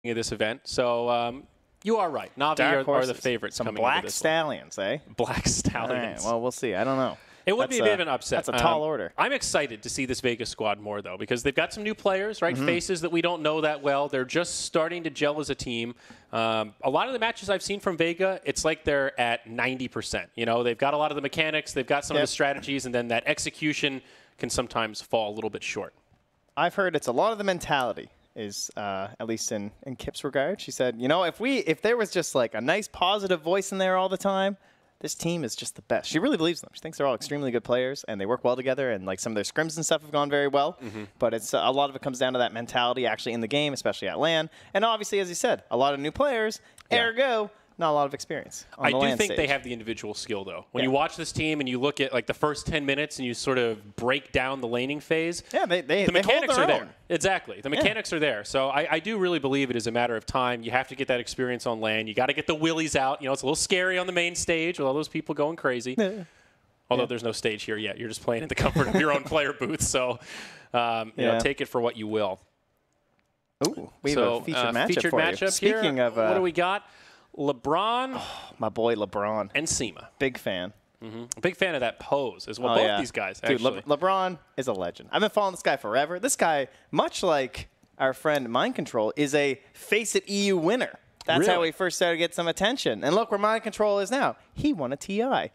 of this event. So you are right. Navi are the favorites Some coming Black into this Stallions, eh? Black Stallions. All right, well, we'll see. I don't know. It would be a bit of an upset. That's a tall order. I'm excited to see this Vegas squad more, though, because they've got some new players, right? Faces that we don't know that well. They're just starting to gel as a team. A lot of the matches I've seen from Vega, it's like they're at 90%. You know, they've got a lot of the mechanics, they've got some of the strategies, and then that execution can sometimes fall a little bit short. I've heard it's a lot of the mentality. Is at least in Kip's regard. She said, you know, if there was just like a nice positive voice in there all the time, this team is just the best. She really believes them. She thinks they're all extremely good players and they work well together, and like some of their scrims and stuff have gone very well. But it's a lot of it comes down to that mentality actually in the game, especially at LAN. And obviously, as you said, a lot of new players, ergo, not a lot of experience on I the do LAN think stage. they have the individual skill, though. When you watch this team and you look at like the first 10 minutes and you sort of break down the laning phase, the mechanics are there. Exactly. The mechanics are there. So I do really believe it is a matter of time. You have to get that experience on LAN. You got to get the willies out. You know, it's a little scary on the main stage with all those people going crazy. Although there's no stage here yet. You're just playing in the comfort of your own player booth. So, you know, take it for what you will. Ooh, we have a featured matchup here. Speaking of, what do we got? LeBron. My boy LeBron. And Sema. Big fan. Big fan of that pose as well. Both these guys, actually. Dude, LeBron is a legend. I've been following this guy forever. This guy, much like our friend Mind Control, is a Face It EU winner. That's how he first started to get some attention. And look where Mind Control is now. He won a TI.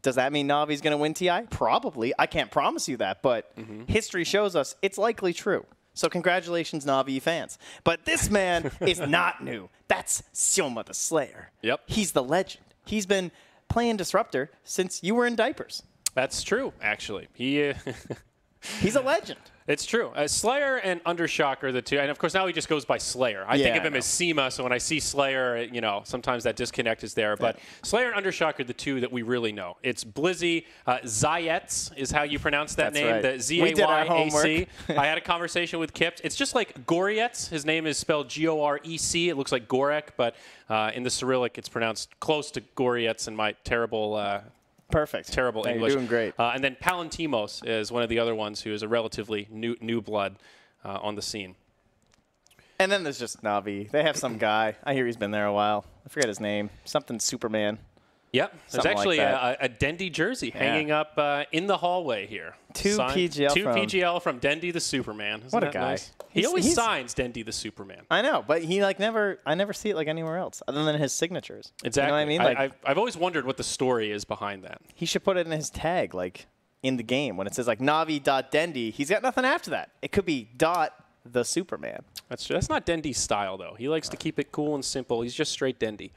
Does that mean Navi's going to win TI? Probably. I can't promise you that, but history shows us it's likely true. So congratulations, Navi fans. But this man is not new. That's Soma the Slayer. Yep. He's the legend. He's been playing Disruptor since you were in diapers. That's true, actually. He's a legend. It's true. Slayer and Undershock are the two. And, of course, now he just goes by Slayer. I think of him as Sema, so when I see Slayer, you know, sometimes that disconnect is there. But Slayer and Undershock are the two that we really know. It's Blizzy. Zayetz is how you pronounce that name. Right. The Z-A-Y-A-C. I had a conversation with Kip. It's just like Goryetz. His name is spelled G-O-R-E-C. It looks like Gorek, but in the Cyrillic, it's pronounced close to Goryetz in my terrible terrible English. You're doing great. And then Palantimos is one of the other ones who is a relatively new blood on the scene. And then there's just Navi. They have some guy. I hear he's been there a while. I forget his name. Something Superman. Yep. There's Something actually like a Dendy jersey hanging up in the hallway here. Two PGL from Dendy the Superman. Isn't what a that guy. Nice? He always signs Dendy the Superman. I know, but he like I never see it like anywhere else other than his signatures. Exactly. You know what I mean? Like, I've always wondered what the story is behind that. He should put it in his tag, like in the game when it says like Navi.Dendy. He's got nothing after that. It could be the Superman. That's true. That's not Dendy's style, though. He likes to keep it cool and simple. He's just straight Dendy.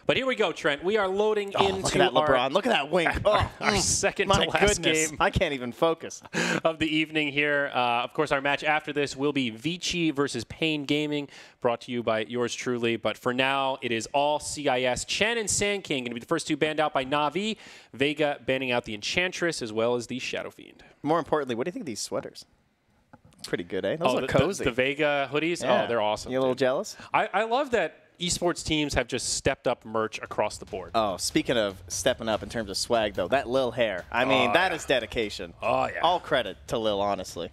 But here we go, Trent. We are loading into look at that LeBron. Look at that wink. Our second to last game. I can't even focus. Of the evening here. Of course, our match after this will be Vici versus Pain Gaming, brought to you by yours truly. But for now, it is all CIS. Chen and Sand King going to be the first two banned out by Navi. Vega banning out the Enchantress as well as the Shadow Fiend. More importantly, what do you think of these sweaters? Pretty good, eh? Those look cozy. The Vega hoodies? Yeah. Oh, they're awesome. You a little jealous? I love that esports teams have just stepped up merch across the board. Oh, speaking of stepping up in terms of swag, though, that Lil hair. I mean, that is dedication. Oh, yeah. All credit to Lil, honestly.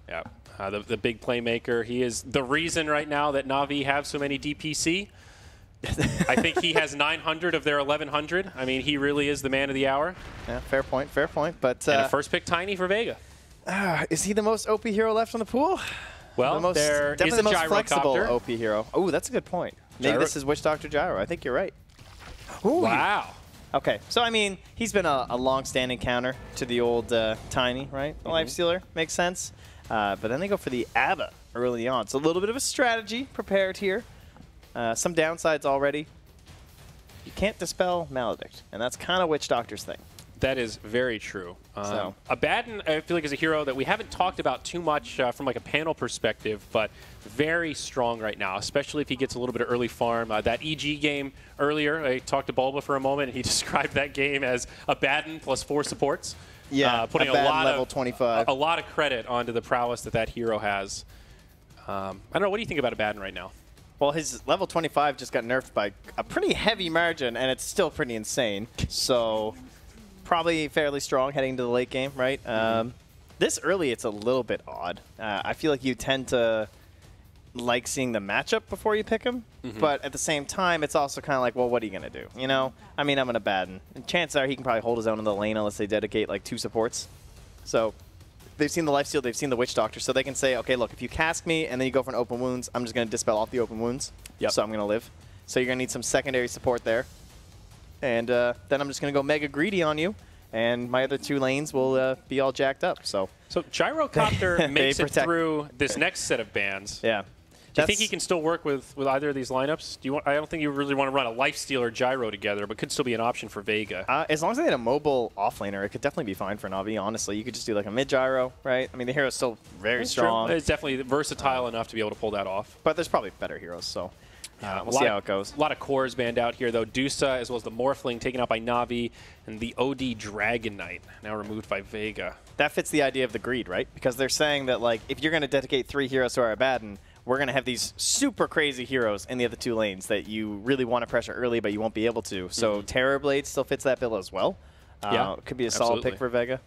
Yeah. The big playmaker. He is the reason right now that Navi have so many DPC. I think he has 900 of their 1,100. I mean, he really is the man of the hour. Yeah, fair point, fair point. But and a first pick Tiny for Vega. Is he the most OP hero left on the pool? Well, there is definitely a the most flexible gyrocopter. OP hero. Oh, that's a good point. Maybe this is Witch Doctor Gyro. I think you're right. Ooh, wow. Okay, so I mean, he's been a long-standing counter to the old Tiny, right? The Life Stealer makes sense. But then they go for the ABBA early on. So a little bit of a strategy prepared here. Some downsides already. You can't dispel Maledict, and that's kind of Witch Doctor's thing. That is very true. Abaddon, I feel like, is a hero that we haven't talked about too much from like a panel perspective, but very strong right now, especially if he gets a little bit of early farm. That EG game earlier, I talked to Bulba for a moment, and he described that game as Abaddon plus 4 supports. Yeah, putting level 25. A lot of credit onto the prowess that hero has. I don't know. What do you think about Abaddon right now? Well, his level 25 just got nerfed by a pretty heavy margin, and it's still pretty insane. So probably fairly strong heading to the late game, right? This early, it's a little bit odd. I feel like you tend to like seeing the matchup before you pick him. But at the same time, it's also kind of like, well, what are you going to do? You know? I mean, I'm going to Baden. And chances are he can probably hold his own in the lane unless they dedicate like 2 supports. So they've seen the lifesteal, they've seen the Witch Doctor, so they can say, okay, look, if you cask me and then you go for an open wounds, I'm just going to dispel off the open wounds. So I'm going to live. So you're going to need some secondary support there. And then I'm just going to go mega greedy on you. And my other 2 lanes will be all jacked up. So Gyrocopter makes it through this next set of bans. Yeah. Do you think he can still work with either of these lineups? I don't think you really want to run a Lifesteal or Gyro together, but could still be an option for Vega. As long as they had a mobile offlaner, it could definitely be fine for Navi, honestly. You could just do like a mid-Gyro, right? I mean, the hero's still very strong. True. It's definitely versatile enough to be able to pull that off. But there's probably better heroes, so we'll see how it goes. A lot of cores banned out here, though. Dusa, as well as the Morphling, taken out by Navi, and the OD Dragon Knight, now removed by Vega. That fits the idea of the greed, right? Because they're saying that, like, if you're going to dedicate 3 heroes to our Abaddon, we're going to have these super crazy heroes in the other 2 lanes that you really want to pressure early, but you won't be able to. So Terrorblade still fits that bill as well. Could be a solid pick for Vega.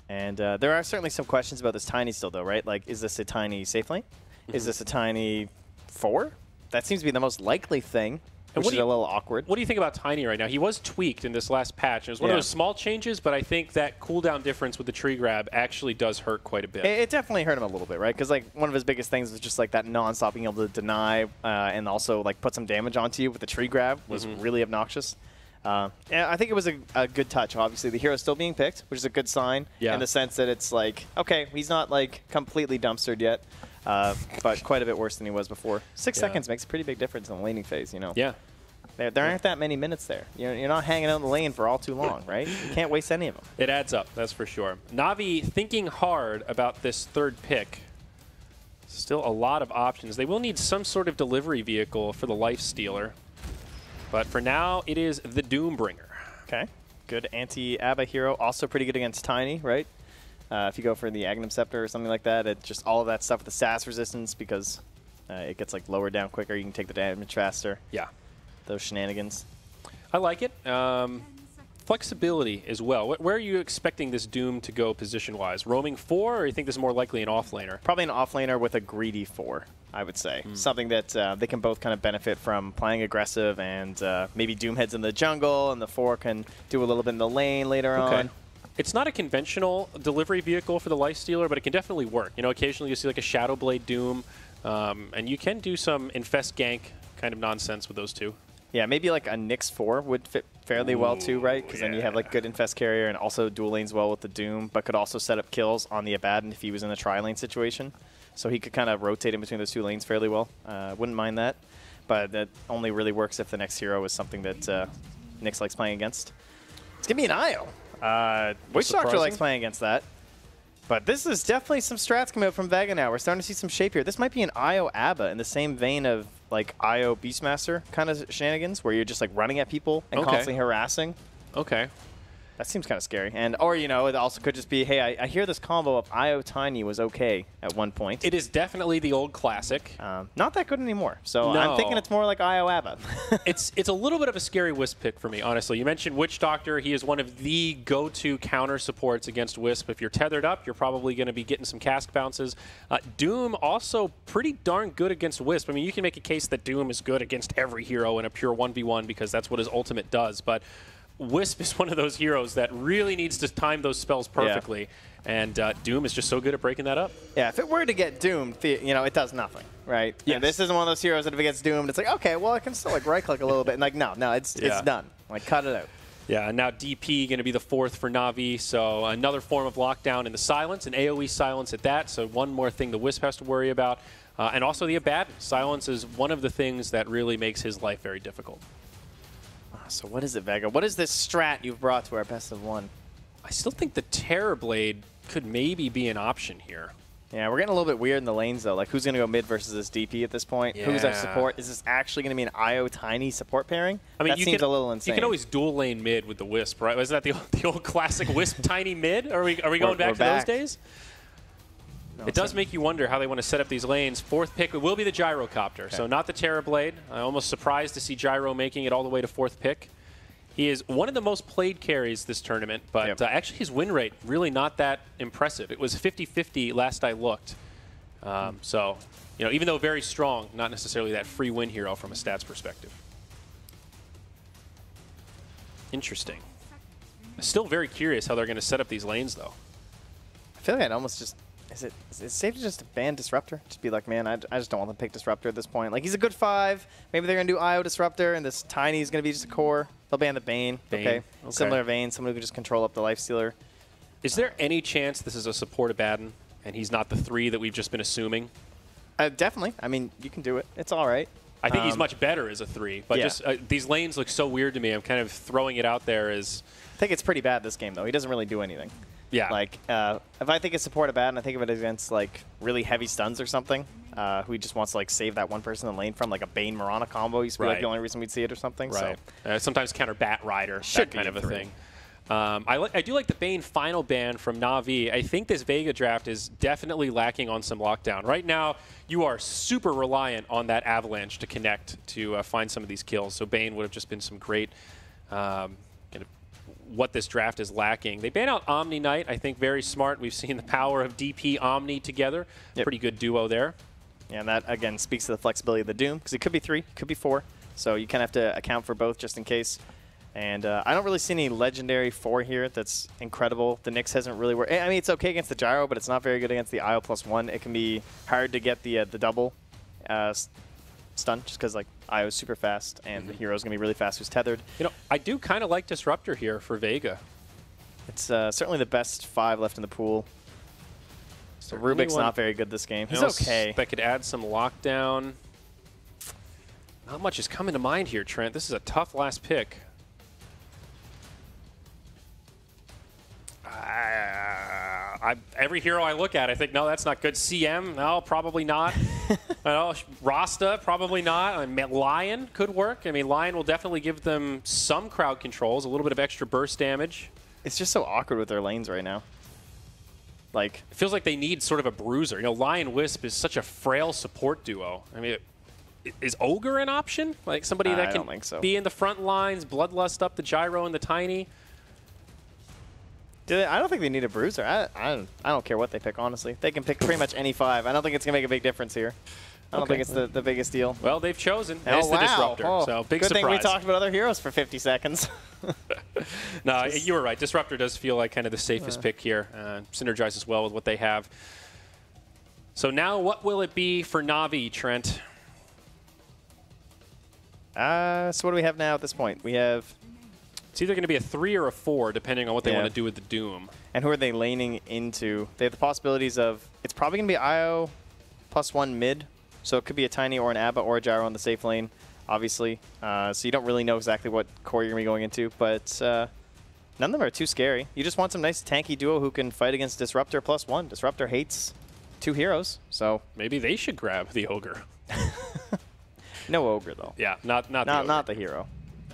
And there are certainly some questions about this Tiny still, though, right? Like, is this a Tiny safe lane? Is this a Tiny 4? That seems to be the most likely thing, which is a little awkward. What do you think about Tiny right now? He was tweaked in this last patch. It was one of those small changes, but I think that cooldown difference with the tree grab actually does hurt quite a bit. It definitely hurt him a little bit, right? Because like one of his biggest things was just like that non-stop being able to deny and also like put some damage onto you with the tree grab was really obnoxious. And I think it was a good touch. Obviously, the hero's still being picked, which is a good sign in the sense that it's like, okay, he's not like completely dumpstered yet. But quite a bit worse than he was before. 6 seconds makes a pretty big difference in the laning phase, you know. Yeah. There aren't that many minutes there. You're not hanging out in the lane for all too long, right? You can't waste any of them. It adds up, that's for sure. Navi thinking hard about this 3rd pick. Still a lot of options. They will need some sort of delivery vehicle for the Lifestealer. But for now, it is the Doombringer. Okay. Good anti-Abba hero. Also pretty good against Tiny, right? If you go for the Agnum Scepter or something like that, it just all of that stuff with the SAS resistance because it gets like lowered down quicker. You can take the damage faster. Yeah. Those shenanigans. I like it. Flexibility as well. Where are you expecting this Doom to go position-wise? Roaming 4, or you think this is more likely an offlaner? Probably an offlaner with a greedy 4, I would say. Something that they can both kind of benefit from playing aggressive, and maybe Doom heads in the jungle, and the 4 can do a little bit in the lane later on. It's not a conventional delivery vehicle for the Lifestealer, but it can definitely work. You know, occasionally you see like a Shadow Blade Doom, and you can do some infest gank kind of nonsense with those 2. Yeah, maybe like a Nyx 4 would fit fairly well too, right? Because then you have like good infest carrier and also dual lanes well with the Doom, but could also set up kills on the Abaddon if he was in a tri-lane situation. So he could kind of rotate in between those 2 lanes fairly well. Wouldn't mind that. But that only really works if the next hero is something that Nyx likes playing against. It's going to be an IO. Witch Doctor likes playing against that. But this is definitely some strats coming out from Vega now. We're starting to see some shape here. This might be an IO Abba in the same vein of like IO Beastmaster kind of shenanigans where you're just like running at people and constantly harassing. Okay. That seems kind of scary. And or, you know, it also could just be, hey, I hear this combo of IO Tiny was okay at one point. It is definitely the old classic. Not that good anymore. So I'm thinking it's more like IO Abba. It's a little bit of a scary Wisp pick for me, honestly. You mentioned Witch Doctor. He is one of the go-to counter supports against Wisp. If you're tethered up, you're probably going to be getting some cask bounces. Doom also pretty darn good against Wisp. I mean, you can make a case that Doom is good against every hero in a pure 1v1 because that's what his ultimate does. But Wisp is one of those heroes that really needs to time those spells perfectly, and Doom is just so good at breaking that up. Yeah, if it were to get doomed, you know, it does nothing, right? Yeah, this isn't one of those heroes that if it gets doomed, it's like, okay, well, I can still like right-click a little bit, and like, no, it's done. Like, cut it out. Yeah, and now DP going to be the 4th for Navi, so another form of lockdown in the silence, an AoE silence at that, so one more thing the Wisp has to worry about. And also the Abaddon. Silence is one of the things that really makes his life very difficult. So what is it, Vega? What is this strat you've brought to our best of 1? I still think the Terrorblade could maybe be an option here. Yeah, we're getting a little bit weird in the lanes, though. Like, who's going to go mid versus this DP at this point? Yeah. Who's our support? Is this actually going to be an IO Tiny support pairing? I mean, that seems a little insane. You can always dual lane mid with the Wisp, right? Wasn't that the old classic Wisp Tiny mid? Are we going back to those days? No, it does make you wonder how they want to set up these lanes. 4th pick will be the Gyrocopter, so not the Terrorblade. I'm almost surprised to see Gyro making it all the way to 4th pick. He is one of the most played carries this tournament, but actually his win rate really not that impressive. It was 50-50 last I looked. So You know, even though very strong, not necessarily that free win hero from a stats perspective. Interesting. Still very curious how they're going to set up these lanes, though. I feel like I'd almost just... Is it safe to just ban Disruptor? Just be like, man, I just don't want them to pick Disruptor at this point. Like, he's a good 5. Maybe they're going to do IO Disruptor, and this Tiny is going to be just a core. They'll ban the Bane. Okay. Similar vein, someone who can just control up the Lifestealer. Is there any chance this is a support Abaddon, and he's not the 3 that we've just been assuming? Definitely. I mean, you can do it. It's all right. I think he's much better as a 3, but just these lanes look so weird to me. I'm kind of throwing it out there as... I think it's pretty bad this game, though. He doesn't really do anything. Yeah. Like, if I think it's support Abaddon, I think of it against, like, really heavy stuns or something, who he just wants to, like, save that one person in the lane from, like a Bane Mirana combo used to be, like, the only reason we'd see it or something. Right. So. Sometimes counter Bat Rider, Should that kind of a thing. I do like the Bane final ban from Navi. I think this Vega draft is definitely lacking on some lockdown. Right now, you are super reliant on that Avalanche to connect to find some of these kills. So Bane would have just been some great what this draft is lacking. They ban out Omni Knight. I think very smart. We've seen the power of DP Omni together. Pretty good duo there. Yeah, and that, again, speaks to the flexibility of the Doom, because it could be 3, could be 4. So you kind of have to account for both just in case. And I don't really see any legendary 4 here that's incredible. The Nyx hasn't really worked. I mean, it's okay against the Gyro, but it's not very good against the IO +1. It can be hard to get the double stun, just because like IO is super fast, and the hero's going to be really fast who's tethered. You know, I do kind of like Disruptor here for Vega. It's certainly the best 5 left in the pool. So Rubik's not very good this game. He's okay. That could add some lockdown. Not much is coming to mind here, Trent. This is a tough last pick. Every hero I look at, I think, no, that's not good. CM, no, probably not. Rasta, probably not. I mean, Lion could work. I mean, Lion will definitely give them some crowd controls, a little bit of extra burst damage. It's just so awkward with their lanes right now. Like, it feels like they need sort of a bruiser. You know, Lion Wisp is such a frail support duo. I mean, is Ogre an option? Like somebody that can be in the front lines, Bloodlust up the Gyro and the Tiny? I don't think they need a bruiser. I don't care what they pick, honestly. They can pick pretty much any 5. I don't think it's going to make a big difference here. I don't think it's the biggest deal. Well, they've chosen. It's the Disruptor, so big good surprise. Thing we talked about other heroes for 50 seconds. No, you were right. Disruptor does feel like kind of the safest pick here. Synergizes well with what they have. So now what will it be for Navi, Trent? So what do we have now at this point? We have... It's either going to be a 3 or a 4, depending on what they want to do with the Doom. And who are they laning into? They have the possibilities of... It's probably going to be IO +1 mid. So it could be a Tiny or an Abba or a Gyro in the safe lane, obviously. So you don't really know exactly what core you're going to be going into. But none of them are too scary. You just want some nice tanky duo who can fight against Disruptor +1. Disruptor hates 2 heroes, so... Maybe they should grab the Ogre. No Ogre, though. Yeah, not the hero.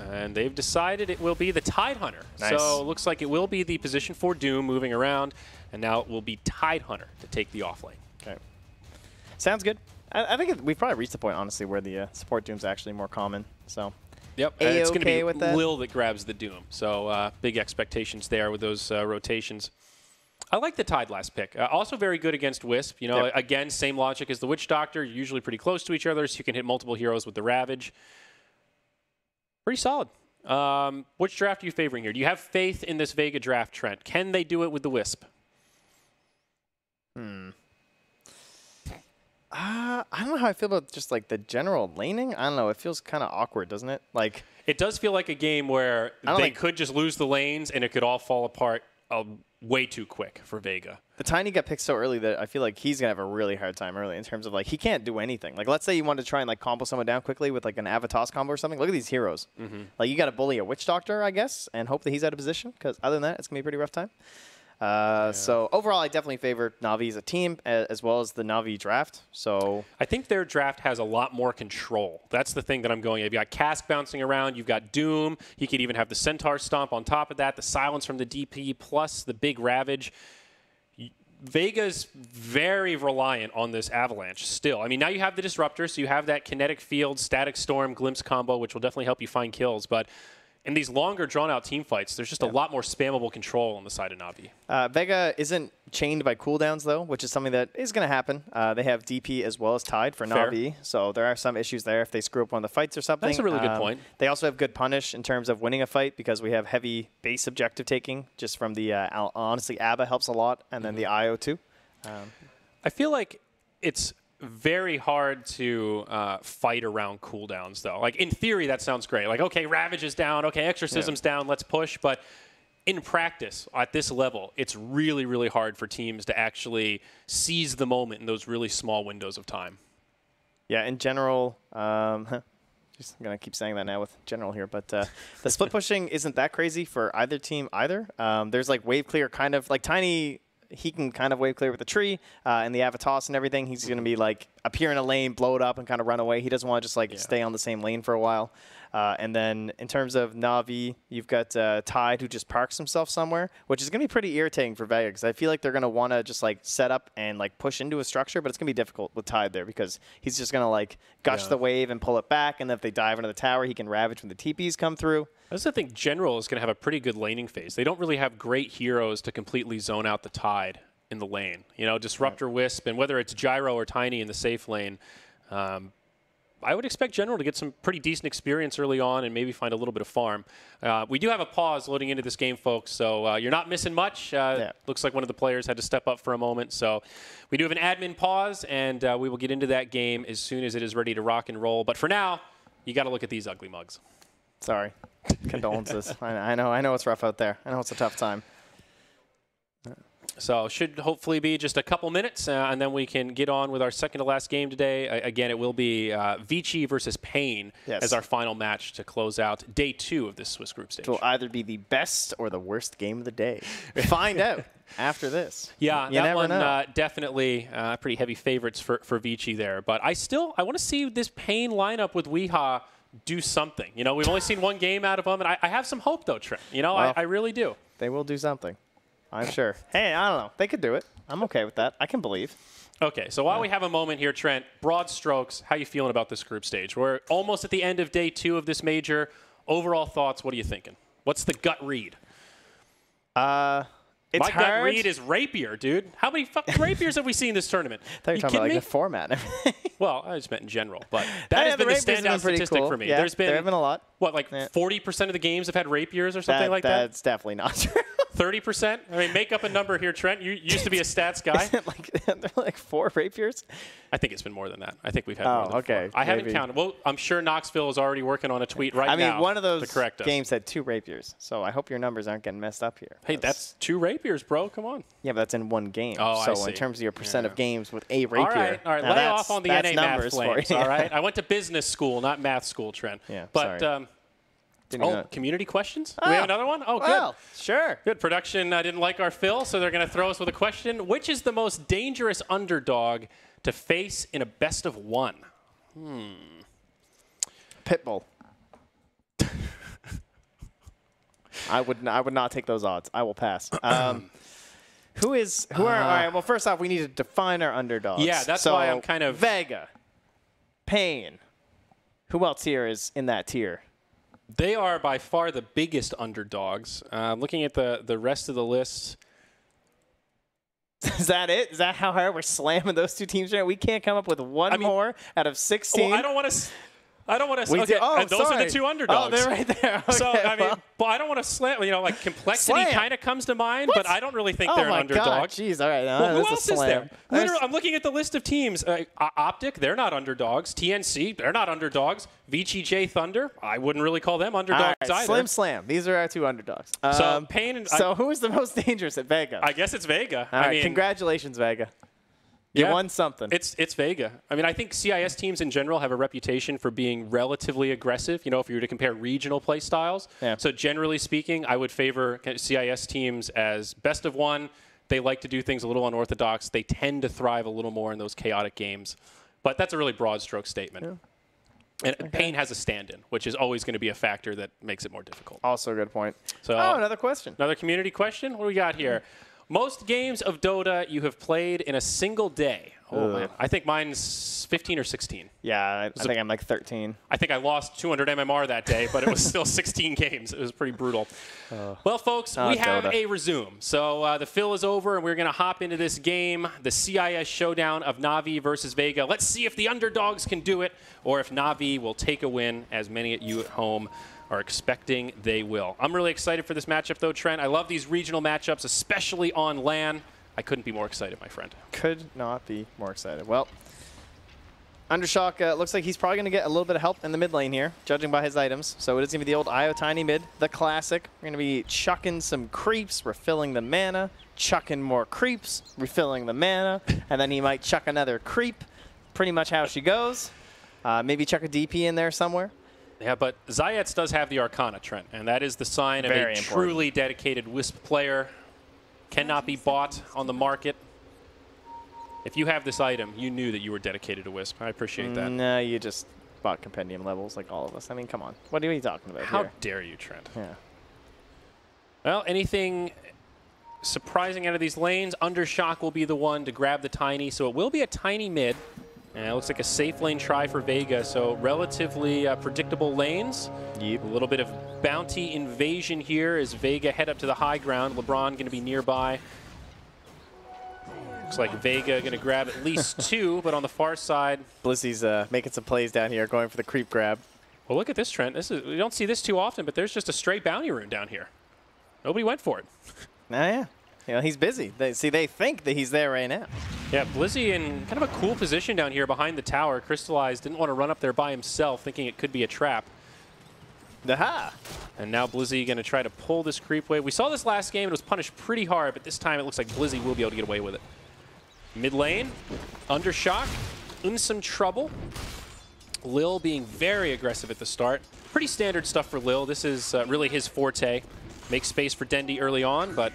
And they've decided it will be the Tidehunter. Nice. So it looks like it will be the position for Doom moving around, and now it will be Tidehunter to take the off lane. Okay. Sounds good. I think we've probably reached the point, honestly, where the support Doom's actually more common. So. Yep. It's going to be Lil that grabs the Doom. So big expectations there with those rotations. I like the Tide last pick. Also very good against Wisp. You know, again, same logic as the Witch Doctor. You're usually pretty close to each other, so you can hit multiple heroes with the Ravage. Pretty solid. Which draft are you favoring here? Do you have faith in this Vega draft, Trent? Can they do it with the Wisp? I don't know how I feel about just like the general laning. I don't know. It feels kind of awkward, doesn't it? Like, it does feel like a game where they could just lose the lanes and it could all fall apart way too quick for Vega. The Tiny got picked so early that I feel like he's going to have a really hard time early in terms of, like, he can't do anything. Like, let's say you wanted to try and, like, combo someone down quickly with, like, an Avatos combo or something. Look at these heroes. Like, you got to bully a Witch Doctor, I guess, and hope that he's out of position, because other than that, it's going to be a pretty rough time. So, overall, I definitely favor Navi as a team, as well as the Navi draft. So I think their draft has a lot more control. That's the thing that I'm going at. You've got Cask bouncing around. You've got Doom. He could even have the Centaur Stomp on top of that, the silence from the DP, plus the big Ravage. Vega's very reliant on this Avalanche still. I mean, now you have the Disruptor, so you have that Kinetic Field, Static Storm, Glimpse combo, which will definitely help you find kills. But in these longer, drawn-out team fights, there's just a lot more spammable control on the side of Navi. Vega isn't chained by cooldowns, though, which is something that is going to happen. They have DP as well as Tide for Navi, so there are some issues there if they screw up one of the fights or something. That's a really good point. They also have good punish in terms of winning a fight because we have heavy base objective taking just from the, honestly, ABBA helps a lot, and then the IO too. I feel like it's very hard to fight around cooldowns, though. Like, in theory, that sounds great. Like, okay, Ravage is down. Okay, Exorcism's down. Let's push. But in practice, at this level, it's really, really hard for teams to actually seize the moment in those really small windows of time. Yeah, in general, just going to keep saying that now with general here, but the split pushing isn't that crazy for either team either. There's, like, wave clear kind of, like, Tiny... He can kind of wave clear with the tree and the Avatos and everything. He's going to be like appear in a lane, blow it up, and kind of run away. He doesn't want to just like stay on the same lane for a while. And then in terms of Navi, you've got Tide who just parks himself somewhere, which is going to be pretty irritating for Vega because I feel like they're going to want to just like set up and like push into a structure, but it's going to be difficult with Tide there because he's just going to like gush the wave and pull it back. And then if they dive into the tower, he can Ravage when the TPs come through. I also think General is going to have a pretty good laning phase. They don't really have great heroes to completely zone out the Tide in the lane. You know, Disruptor, Wisp, and whether it's Gyro or Tiny in the safe lane, I would expect General to get some pretty decent experience early on and maybe find a little bit of farm. We do have a pause loading into this game, folks, so you're not missing much. Looks like one of the players had to step up for a moment. So we do have an admin pause, and we will get into that game as soon as it is ready to rock and roll. But for now, you got to look at these ugly mugs. Sorry. Condolences. I know it's rough out there. I know it's a tough time. So should hopefully be just a couple minutes, and then we can get on with our second to last game today. Again, it will be Vici versus Pain as our final match to close out day 2 of this Swiss group stage. It will either be the best or the worst game of the day. Find out after this. Yeah, that one definitely pretty heavy favorites for Vici there. But I want to see this Pain lineup with Weehaw do something. You know, we've only seen one game out of them, and I have some hope, though, Trent. You know, well, I really do. They will do something. I'm sure. Hey, I don't know. They could do it. I'm okay with that. I can believe. Okay, so while we have a moment here, Trent, broad strokes, how you feeling about this group stage? We're almost at the end of day 2 of this major. Overall thoughts, what are you thinking? What's the gut read? It's My gut read is Rapier, dude. How many fucking Rapiers have we seen this tournament? I thought you were talking about like the format. Well, I just meant in general, but that has been the standout statistic for me. Yeah, there have been a lot. What, like 40% of the games have had Rapiers or something like that? That's definitely not true. 30%? I mean, make up a number here, Trent. You used to be a stats guy. They're like 4 Rapiers? I think it's been more than that. I think we've had more than 4. I haven't counted. Well, I'm sure Knoxville is already working on a tweet now. I mean, one of those to correct us. games had 2 Rapiers, so I hope your numbers aren't getting messed up here. Hey, that's 2 Rapiers, bro. Come on. Yeah, but that's in one game. Oh, so in terms of your percent of games with a Rapier. All right. Lay off on the NA math flames, all right? I went to business school, not math school, Trent. Yeah, but, community questions? Do we have another one? Oh, good. Well, sure. Good. Production didn't like our fill, so they're going to throw us with a question. Which is the most dangerous underdog to face in a best of 1? Pitbull. I would not take those odds. I will pass. All right, well, first off, we need to define our underdogs. Yeah, that's why I'm kind of... Vega, Pain. Who else here is in that tier? They are by far the biggest underdogs. Looking at the rest of the list. Is that it? Is that how hard we're slamming those 2 teams right? We can't come up with one more out of 16? Well, I don't want to... Okay, and those are the 2 underdogs. Oh, they're right there. Okay, so, I mean, but I don't want to slam. You know, like complexity kind of comes to mind, but I don't really think they're an underdog. God, jeez, all right. Well, who else is there? Literally, I'm looking at the list of teams. Optic, they're not underdogs. TNC, they're not underdogs. VGJ Thunder, I wouldn't really call them underdogs either. Slim Slam. These are our 2 underdogs. So Pain and so who is the most dangerous at Vega? I guess it's Vega. All right, congratulations, Vega. You won something. It's Vega. I mean, I think CIS teams in general have a reputation for being relatively aggressive, you know, if you were to compare regional play styles. Yeah. So generally speaking, I would favor CIS teams as best of 1. They like to do things a little unorthodox. They tend to thrive a little more in those chaotic games. But that's a really broad stroke statement. Yeah. And Pain has a stand-in, which is always going to be a factor that makes it more difficult. Also a good point. So, another question. Another community question? What do we got here? Most games of Dota you have played in a single day. Oh, man. I think mine's 15 or 16. Yeah, I think I'm like 13. I think I lost 200 MMR that day, but it was still 16 games. It was pretty brutal. Well, folks, we have a resume. So the fill is over, and we're going to hop into this game, the CIS showdown of Navi versus Vega. Let's see if the underdogs can do it, or if Navi will take a win, as many of you at home are expecting they will. I'm really excited for this matchup, though, Trent. I love these regional matchups, especially on LAN. I couldn't be more excited, my friend. Could not be more excited. Well, Undershock looks like he's probably going to get a little bit of help in the mid lane here, judging by his items. So it is going to be the old IO Tiny mid, the classic. We're going to be chucking some creeps, refilling the mana, chucking more creeps, refilling the mana, and then he might chuck another creep. Pretty much how she goes. Maybe chuck a DP in there somewhere. Yeah, but Zayats does have the Arcana, Trent, and that is the sign of a truly dedicated Wisp player. Cannot be bought on the market. If you have this item, you knew that you were dedicated to Wisp. I appreciate that. No, you just bought compendium levels like all of us. I mean, come on. What are you talking about How here? dare you, Trent? Yeah. Well, anything surprising out of these lanes, Undershock will be the one to grab the Tiny, so it will be a Tiny mid. And it looks like a safe lane try for Vega, so relatively predictable lanes. Yep. A little bit of bounty invasion here as Vega head up to the high ground. LeBron going to be nearby. Looks like Vega going to grab at least 2, but on the far side. Blizzy's making some plays down here, going for the creep grab. Well, look at this, Trent. We don't see this too often, but there's just a straight bounty rune down here. Nobody went for it. Yeah. You know, he's busy. They think that he's there right now. Yeah, Blizzy in kind of a cool position down here behind the tower. Crystallized didn't want to run up there by himself, thinking it could be a trap. Aha! And now Blizzy going to try to pull this creep wave. We saw this last game. It was punished pretty hard, but this time it looks like Blizzy will be able to get away with it. Mid lane, Undershock, in some trouble. Lil being very aggressive at the start. Pretty standard stuff for Lil. This is really his forte. Make space for Dendi early on, but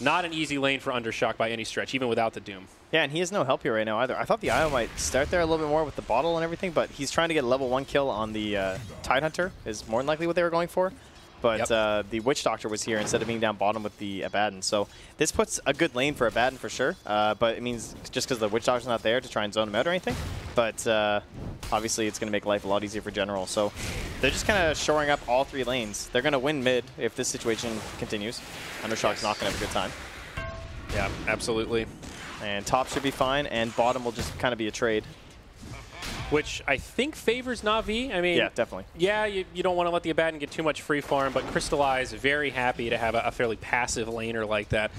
not an easy lane for Undershock by any stretch, even without the Doom. Yeah, and he has no help here right now either. I thought the IO might start there a little bit more with the bottle and everything, but he's trying to get a level 1 kill on the Tidehunter is more than likely what they were going for. But the Witch Doctor was here instead of being down bottom with the Abaddon. So this puts a good lane for Abaddon for sure. But it means just because the Witch Doctor's not there to try and zone him out or anything. But obviously it's going to make life a lot easier for General. So they're just kind of shoring up all 3 lanes. They're going to win mid if this situation continues. Undershock's not going to have a good time. Yeah, absolutely. And top should be fine, and bottom will just kind of be a trade. Which I think favors Navi. I mean, yeah, definitely. Yeah, you don't want to let the Abaddon get too much free farm, but Crystallize very happy to have a fairly passive laner like that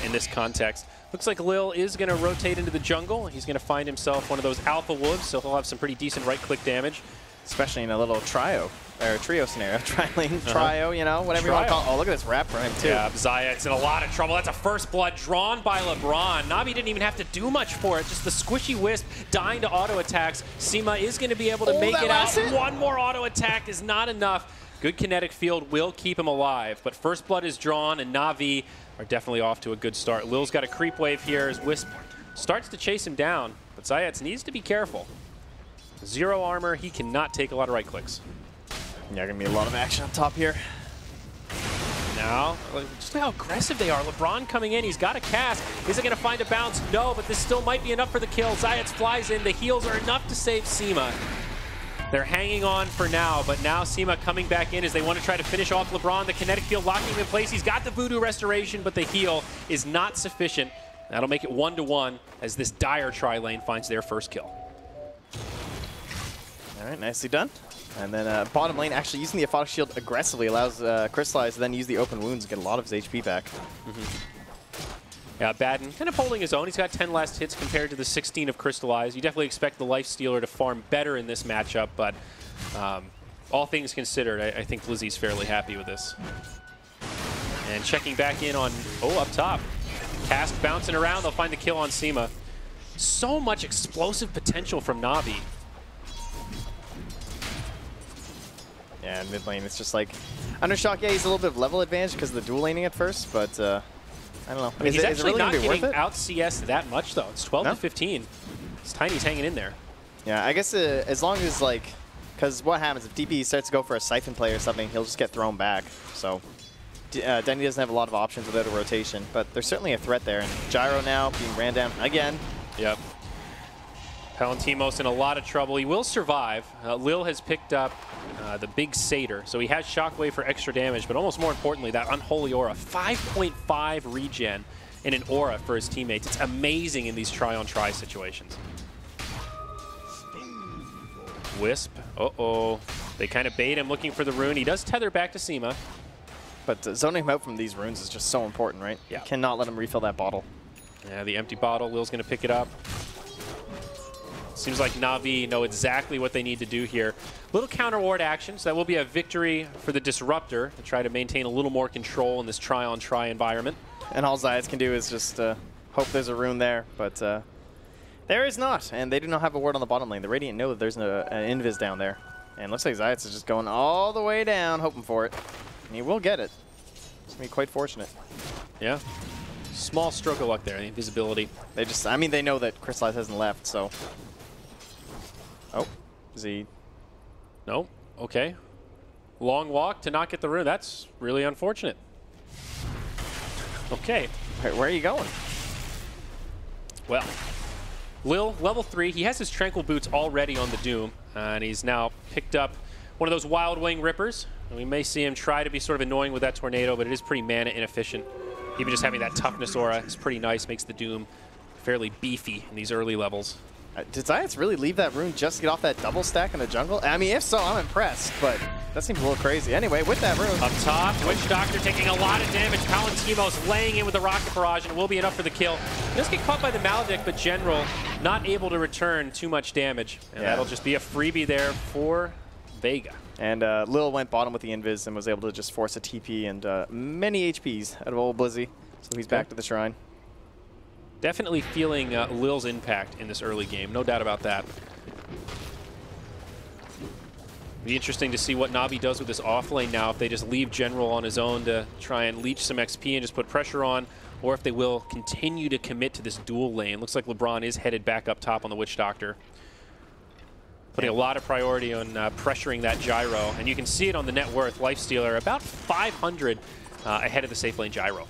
in this context. Looks like Lil is going to rotate into the jungle. He's going to find himself one of those alpha wolves, so he'll have some pretty decent right-click damage. Especially in a little trio scenario. Trio, you know, whatever you want to call it. Oh, look at this wrap for him, too. Yeah, Zayat's in a lot of trouble. That's a first blood drawn by LeBron. Navi didn't even have to do much for it. Just the squishy Wisp dying to auto attacks. Seema is going to be able to make it out. One more auto attack is not enough. Good kinetic field will keep him alive, but first blood is drawn, and Navi are definitely off to a good start. Lil's got a creep wave here as Wisp starts to chase him down, but Zayat needs to be careful. 0 armor, he cannot take a lot of right clicks. Yeah, gonna be a lot of action up top here. Now, just how aggressive they are. LeBron coming in, he's got a cast. Is it gonna find a bounce? No, but this still might be enough for the kill. Zayats flies in, the heals are enough to save Seema. They're hanging on for now, but now Seema coming back in as they want to try to finish off LeBron. The kinetic field locking him in place. He's got the Voodoo Restoration, but the heal is not sufficient. That'll make it 1-1 as this dire tri-lane finds their first kill. All right, nicely done. And then bottom lane actually using the Aphotic Shield aggressively allows Crystallize to then use the open wounds and get a lot of his HP back. Yeah, Baden kind of holding his own. He's got 10 last hits compared to the 16 of Crystallize. You definitely expect the Lifestealer to farm better in this matchup, but all things considered, I think Blizzy's fairly happy with this. And checking back in on, up top. Cast bouncing around, they'll find the kill on Seema. So much explosive potential from Navi. Yeah, in mid lane, it's just like Undershock. Yeah, he's a little bit of level advantage because of the dual laning at first, but I don't know. I mean, he's actually not getting out CS that much though. It's 12 to 15. It's Tiny's hanging in there. Yeah, I guess as long as because what happens if DP starts to go for a Siphon play or something, he'll just get thrown back. So Dendy doesn't have a lot of options without a rotation, but there's certainly a threat there. And Gyro now being ran down again. Yep. Palantimos in a lot of trouble. He will survive. Lil has picked up the big Satyr, so he has Shockwave for extra damage, but almost more importantly, that Unholy Aura. 5.5 regen in an Aura for his teammates. It's amazing in these try-on-try situations. Wisp, uh-oh. They kind of bait him looking for the rune. He does tether back to Seema. But zoning him out from these runes is just so important, right? Yeah. You cannot let him refill that bottle. Yeah, the empty bottle. Lil's going to pick it up. Seems like Navi know exactly what they need to do here. Little counter ward action, so that will be a victory for the Disruptor to try to maintain a little more control in this try-on-try environment. And all Zayats can do is just hope there's a rune there, but there is not. And they do not have a ward on the bottom lane. The Radiant know that there's an invis down there. And looks like Zayats is just going all the way down, hoping for it. And he will get it. It's going to be quite fortunate. Yeah. Small stroke of luck there, the invisibility. They just, I mean, they know that Crystallize hasn't left, so. Oh, is he? No. Okay. Long walk to not get the rune. That's really unfortunate. Okay. Where are you going? Well, Lil, level 3. He has his Tranquil Boots already on the Doom, and he's now picked up one of those Wild Wing Rippers. And we may see him try to be sort of annoying with that Tornado, but it is pretty mana inefficient. Even just having that Toughness Aura is pretty nice, makes the Doom fairly beefy in these early levels. Did Zayats really leave that rune just to get off that double stack in the jungle? I mean, if so, I'm impressed, but that seems a little crazy. Anyway, with that rune. Up top, Witch Doctor taking a lot of damage. Palantimos laying in with the Rocket Barrage, and it will be enough for the kill. He does get caught by the Maledict, but General not able to return too much damage. And that'll just be a freebie there for Vega. And Lil went bottom with the Invis and was able to just force a TP and many HPs out of old Blizzy. So he's back to the Shrine. Definitely feeling Lil's impact in this early game, no doubt about that. Be interesting to see what Navi does with this off lane now, if they just leave General on his own to try and leech some XP and just put pressure on, or if they will continue to commit to this dual lane. Looks like LeBron is headed back up top on the Witch Doctor. Putting a lot of priority on pressuring that Gyro, and you can see it on the net worth. Lifestealer about 500 ahead of the safe lane Gyro.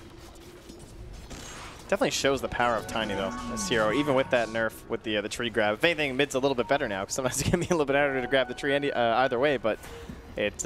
Definitely shows the power of Tiny, though, this hero, even with that nerf with the tree grab. If anything, mid's a little bit better now, because sometimes it can be a little bit harder to grab the tree either way, but it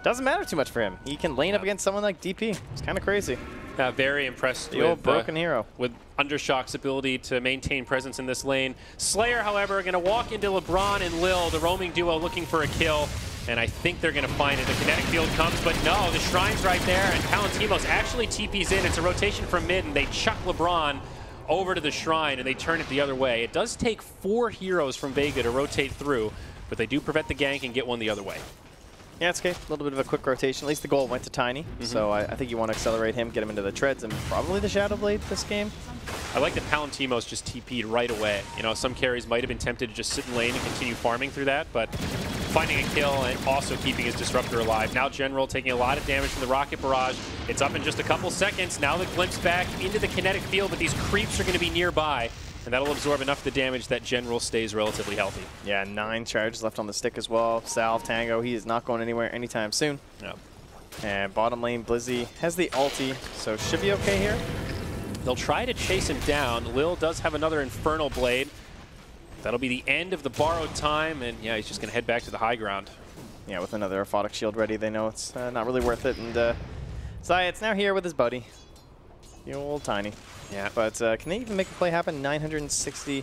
doesn't matter too much for him. He can lane up against someone like DP. It's kind of crazy. Very impressed the old broken hero. With Undershock's ability to maintain presence in this lane. Slayer, however, going to walk into LeBron and Lil, the roaming duo looking for a kill. And I think they're going to find it. The kinetic field comes, but no, the Shrine's right there, and Palantimos actually TPs in. It's a rotation from mid, and they chuck LeBron over to the Shrine, and they turn it the other way. It does take 4 heroes from Vega to rotate through, but they do prevent the gank and get one the other way. Yeah, it's okay. A little bit of a quick rotation. At least the goal went to Tiny, so I think you want to accelerate him, get him into the treads, and probably the Shadow Blade this game. I like that Palantimos just TP'd right away. You know, some carries might have been tempted to just sit in lane and continue farming through that, but finding a kill and also keeping his Disruptor alive. Now General taking a lot of damage from the Rocket Barrage. It's up in just a couple seconds. Now the glimpse back into the kinetic field, but these creeps are going to be nearby, and that'll absorb enough of the damage that General stays relatively healthy. Yeah, 9 charges left on the stick as well. Salve, Tango, he is not going anywhere anytime soon. Yep. And bottom lane, Blizzy has the ulti, so should be okay here. They'll try to chase him down. Lil does have another Infernal Blade. That'll be the end of the borrowed time, and yeah, he's just going to head back to the high ground. Yeah, with another Aphotic Shield ready, they know it's not really worth it. And Zayat's now here with his buddy, the old Tiny. Yeah. But can they even make a play happen? 960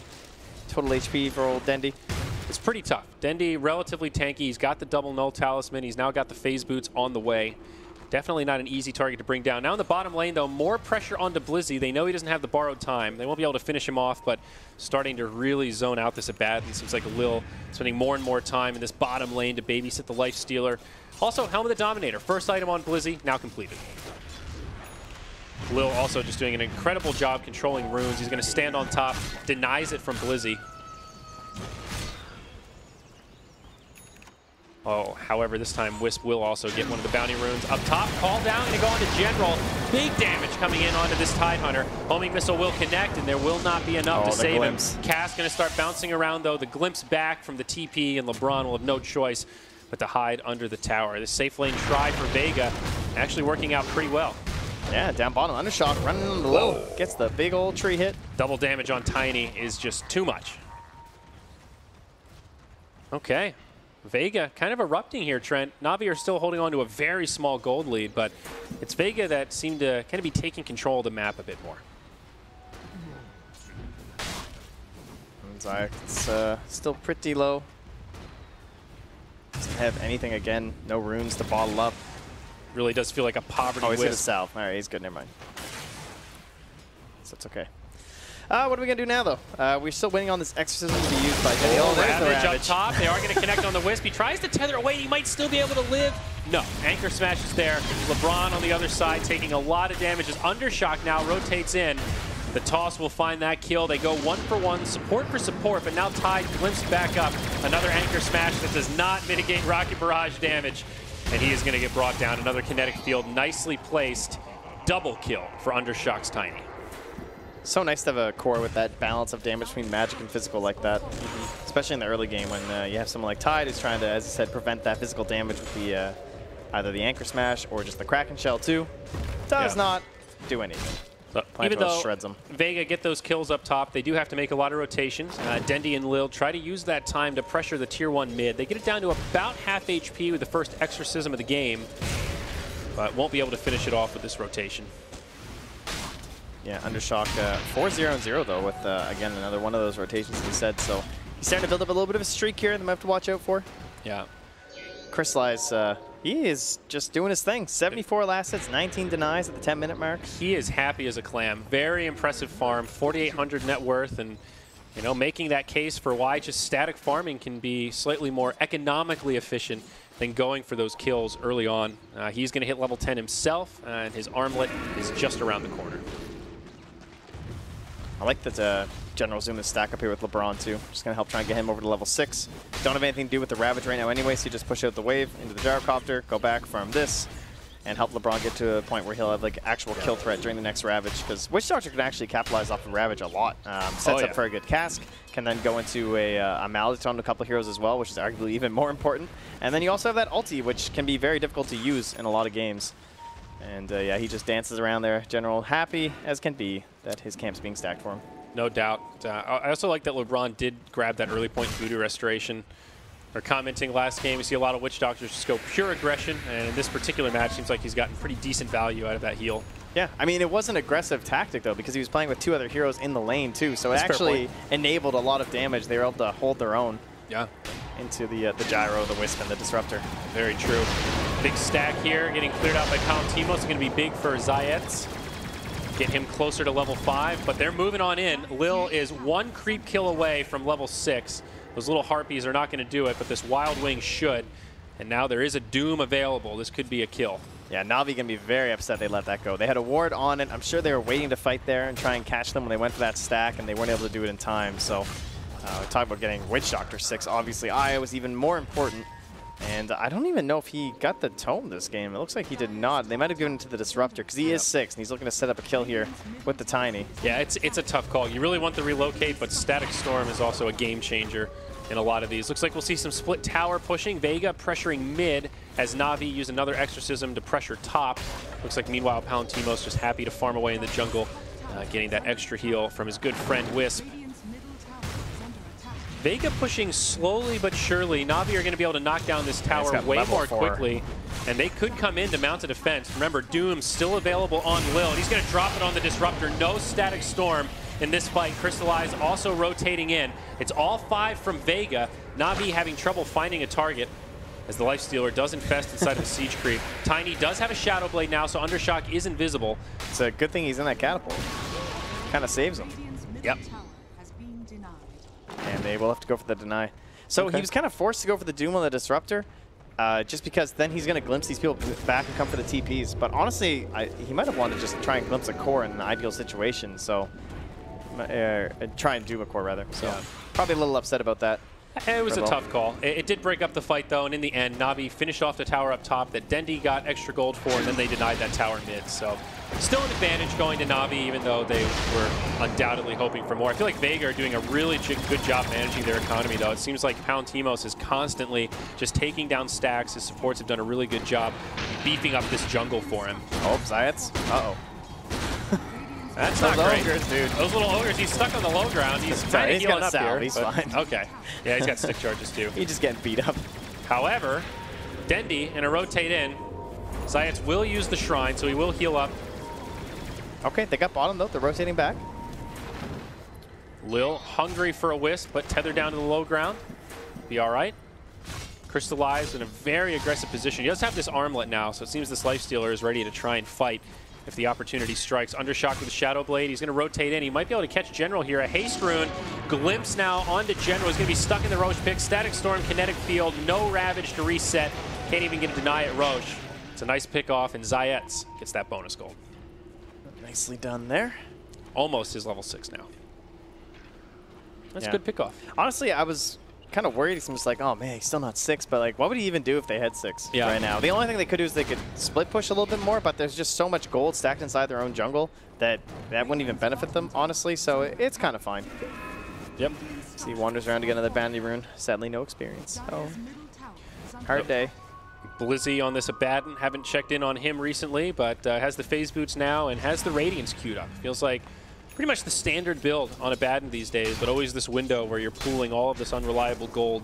total HP for old Dendy. It's pretty tough. Dendy, relatively tanky. He's got the double null talisman. He's now got the phase boots on the way. Definitely not an easy target to bring down. Now in the bottom lane, though, more pressure onto Blizzy. They know he doesn't have the borrowed time. They won't be able to finish him off, but starting to really zone out this Abaddon. Seems like Lil spending more and more time in this bottom lane to babysit the Lifestealer. Also, Helm of the Dominator. First item on Blizzy, now completed. Lil also just doing an incredible job controlling runes. He's going to stand on top, denies it from Blizzy. Oh, however, this time Wisp will also get one of the bounty runes. Up top, call down, going to go on to General. Big damage coming in onto this Tidehunter. Homing Missile will connect, and there will not be enough to save him. Cass going to start bouncing around, though. The glimpse back from the TP, and LeBron will have no choice but to hide under the tower. This safe lane try for Vega actually working out pretty well. Yeah, down bottom, Undershock running on the low. Gets the big old tree hit. Double damage on Tiny is just too much. Okay. Vega kind of erupting here, Trent. Navi are still holding on to a very small gold lead, but it's Vega that seemed to kind of be taking control of the map a bit more. It's still pretty low. Doesn't have anything again. No runes to bottle up. Really does feel like a poverty wisp. Oh, he's south. All right, he's good. Never mind. So it's okay. What are we going to do now, though? We're still waiting on this exorcism to be used by Denny. Oh, Ravage up top. They are going to connect on the Wisp. He tries to tether away. He might still be able to live. No. Anchor Smash is there. LeBron on the other side taking a lot of damage as Undershock now rotates in. The toss will find that kill. They go 1 for 1, support for support, but now Tide glimpsed back up. Another Anchor Smash that does not mitigate Rocket Barrage damage. And he is going to get brought down. Another kinetic field nicely placed. Double kill for Undershock's Tiny. So nice to have a core with that balance of damage between magic and physical like that. Especially in the early game when you have someone like Tide who's trying to, as I said, prevent that physical damage with the either the Anchor Smash or just the Kraken Shell too. Does not do anything. So even though shreds them. Vega get those kills up top, they do have to make a lot of rotations. Dendy and Lil try to use that time to pressure the tier 1 mid. They get it down to about half HP with the first exorcism of the game, but won't be able to finish it off with this rotation. Yeah, Undershock 4-0-0 though with, again, another one of those rotations he said. So he's starting to build up a little bit of a streak here that we have to watch out for. Yeah. Crystallize, he is just doing his thing. 74 last hits, 19 denies at the 10-minute mark. He is happy as a clam. Very impressive farm, 4,800 net worth, and you know, making that case for why just static farming can be slightly more economically efficient than going for those kills early on. He's going to hit level 10 himself, and his armlet is just around the corner. I like that General Zoom is stack up here with LeBron too. Just going to help try and get him over to level 6. Don't have anything to do with the Ravage right now anyway, so you just push out the wave into the Gyrocopter, go back from this, and help LeBron get to a point where he'll have like actual kill threat during the next Ravage. Because Witch Doctor can actually capitalize off of Ravage a lot. Sets up for a good cask, can then go into a Mallet on a couple of heroes as well, which is arguably even more important. And then you also have that ulti, which can be very difficult to use in a lot of games. And yeah, he just dances around there. General happy as can be that his camp's being stacked for him. No doubt. I also like that LeBron did grab that early point voodoo restoration. Or commenting last game, we see a lot of Witch Doctors just go pure aggression, and in this particular match, seems like he's gotten pretty decent value out of that heal. Yeah, I mean, it was an aggressive tactic, though, because he was playing with 2 other heroes in the lane, too, so it actually enabled a lot of damage. They were able to hold their own into the Gyro, the Wisp, and the Disruptor. Very true. Big stack here, getting cleared out by Palantimos. It's going to be big for Zayetz. Get him closer to level 5, but they're moving on in. Lil is 1 creep kill away from level 6. Those little Harpies are not going to do it, but this Wild Wing should. And now there is a Doom available. This could be a kill. Yeah, Navi going to be very upset they let that go. They had a ward on it. I'm sure they were waiting to fight there and try and catch them when they went for that stack, and they weren't able to do it in time. So we talk about getting Witch Doctor 6. Obviously, Aya was even more important. And I don't even know if he got the tome this game. It looks like he did not. They might have given it to the Disruptor because he is 6, and he's looking to set up a kill here with the Tiny. Yeah, it's a tough call. You really want the relocate, but Static Storm is also a game changer in a lot of these. Looks like we'll see some split tower pushing. Vega pressuring mid as Navi use another Exorcism to pressure top. Looks like meanwhile Palantimos just happy to farm away in the jungle, getting that extra heal from his good friend Wisp. Vega pushing slowly but surely. Navi are going to be able to knock down this tower way more quickly, and they could come in to mount a defense. Remember, Doom's still available on Lil, and he's going to drop it on the Disruptor. No Static Storm in this fight. Crystallize also rotating in. It's all 5 from Vega. Navi having trouble finding a target as the Lifestealer does infest inside of the Siege Creep. Tiny does have a Shadow Blade now, so Undershock is invisible. It's a good thing he's in that catapult. Kind of saves him. Yep. And they will have to go for the deny. So he was kind of forced to go for the Doom on the Disruptor, just because then he's going to glimpse these people back and come for the TPs. But honestly, he might have wanted to just try and glimpse a core in an ideal situation. So try and Doom a core, rather. So probably a little upset about that. It was a tough call. It did break up the fight, though, and in the end, Navi finished off the tower up top that Dendy got extra gold for, and then they denied that tower mid. So Still an advantage going to Navi, even though they were undoubtedly hoping for more. I feel like Vega are doing a really good job managing their economy, though. It seems like Palantimos is constantly just taking down stacks. His supports have done a really good job beefing up this jungle for him. Oh, Zayats. Uh-oh. That's not great. Ogres, dude. Those little ogres, he's stuck on the low ground. He's kind of healing up here. He's fine. Okay. Yeah, he's got stick charges, too. He's just getting beat up. However, Dendi, in a rotate in, Zayats will use the shrine, so he will heal up. Okay, they got bottom, though. They're rotating back. Lil hungry for a wisp, but tethered down to the low ground. Be all right. Crystallized in a very aggressive position. He does have this armlet now, so it seems this Lifestealer is ready to try and fight if the opportunity strikes. Undershock with the Shadow Blade. He's going to rotate in. He might be able to catch General here. A Haste Rune. Glimpse now onto General. He's going to be stuck in the Roche pick. Static Storm, Kinetic Field. No Ravage to reset. Can't even get a deny at Roche. It's a nice pick off, and Zayats gets that bonus gold. Nicely done there. Almost his level 6 now. That's a good pick off. Honestly, I was kind of worried. I'm just like, oh man, he's still not 6, but like, what would he even do if they had 6 right now? The only thing they could do is they could split push a little bit more, but there's just so much gold stacked inside their own jungle that wouldn't even benefit them, honestly, so it's kind of fine. Yep. So he wanders around to get another Bandy Rune. Sadly, no experience. Oh, hard day. Blizzy on this Abaddon. Haven't checked in on him recently, but has the phase boots now and has the Radiance queued up. Feels like pretty much the standard build on Abaddon these days, but always this window where you're pooling all of this unreliable gold.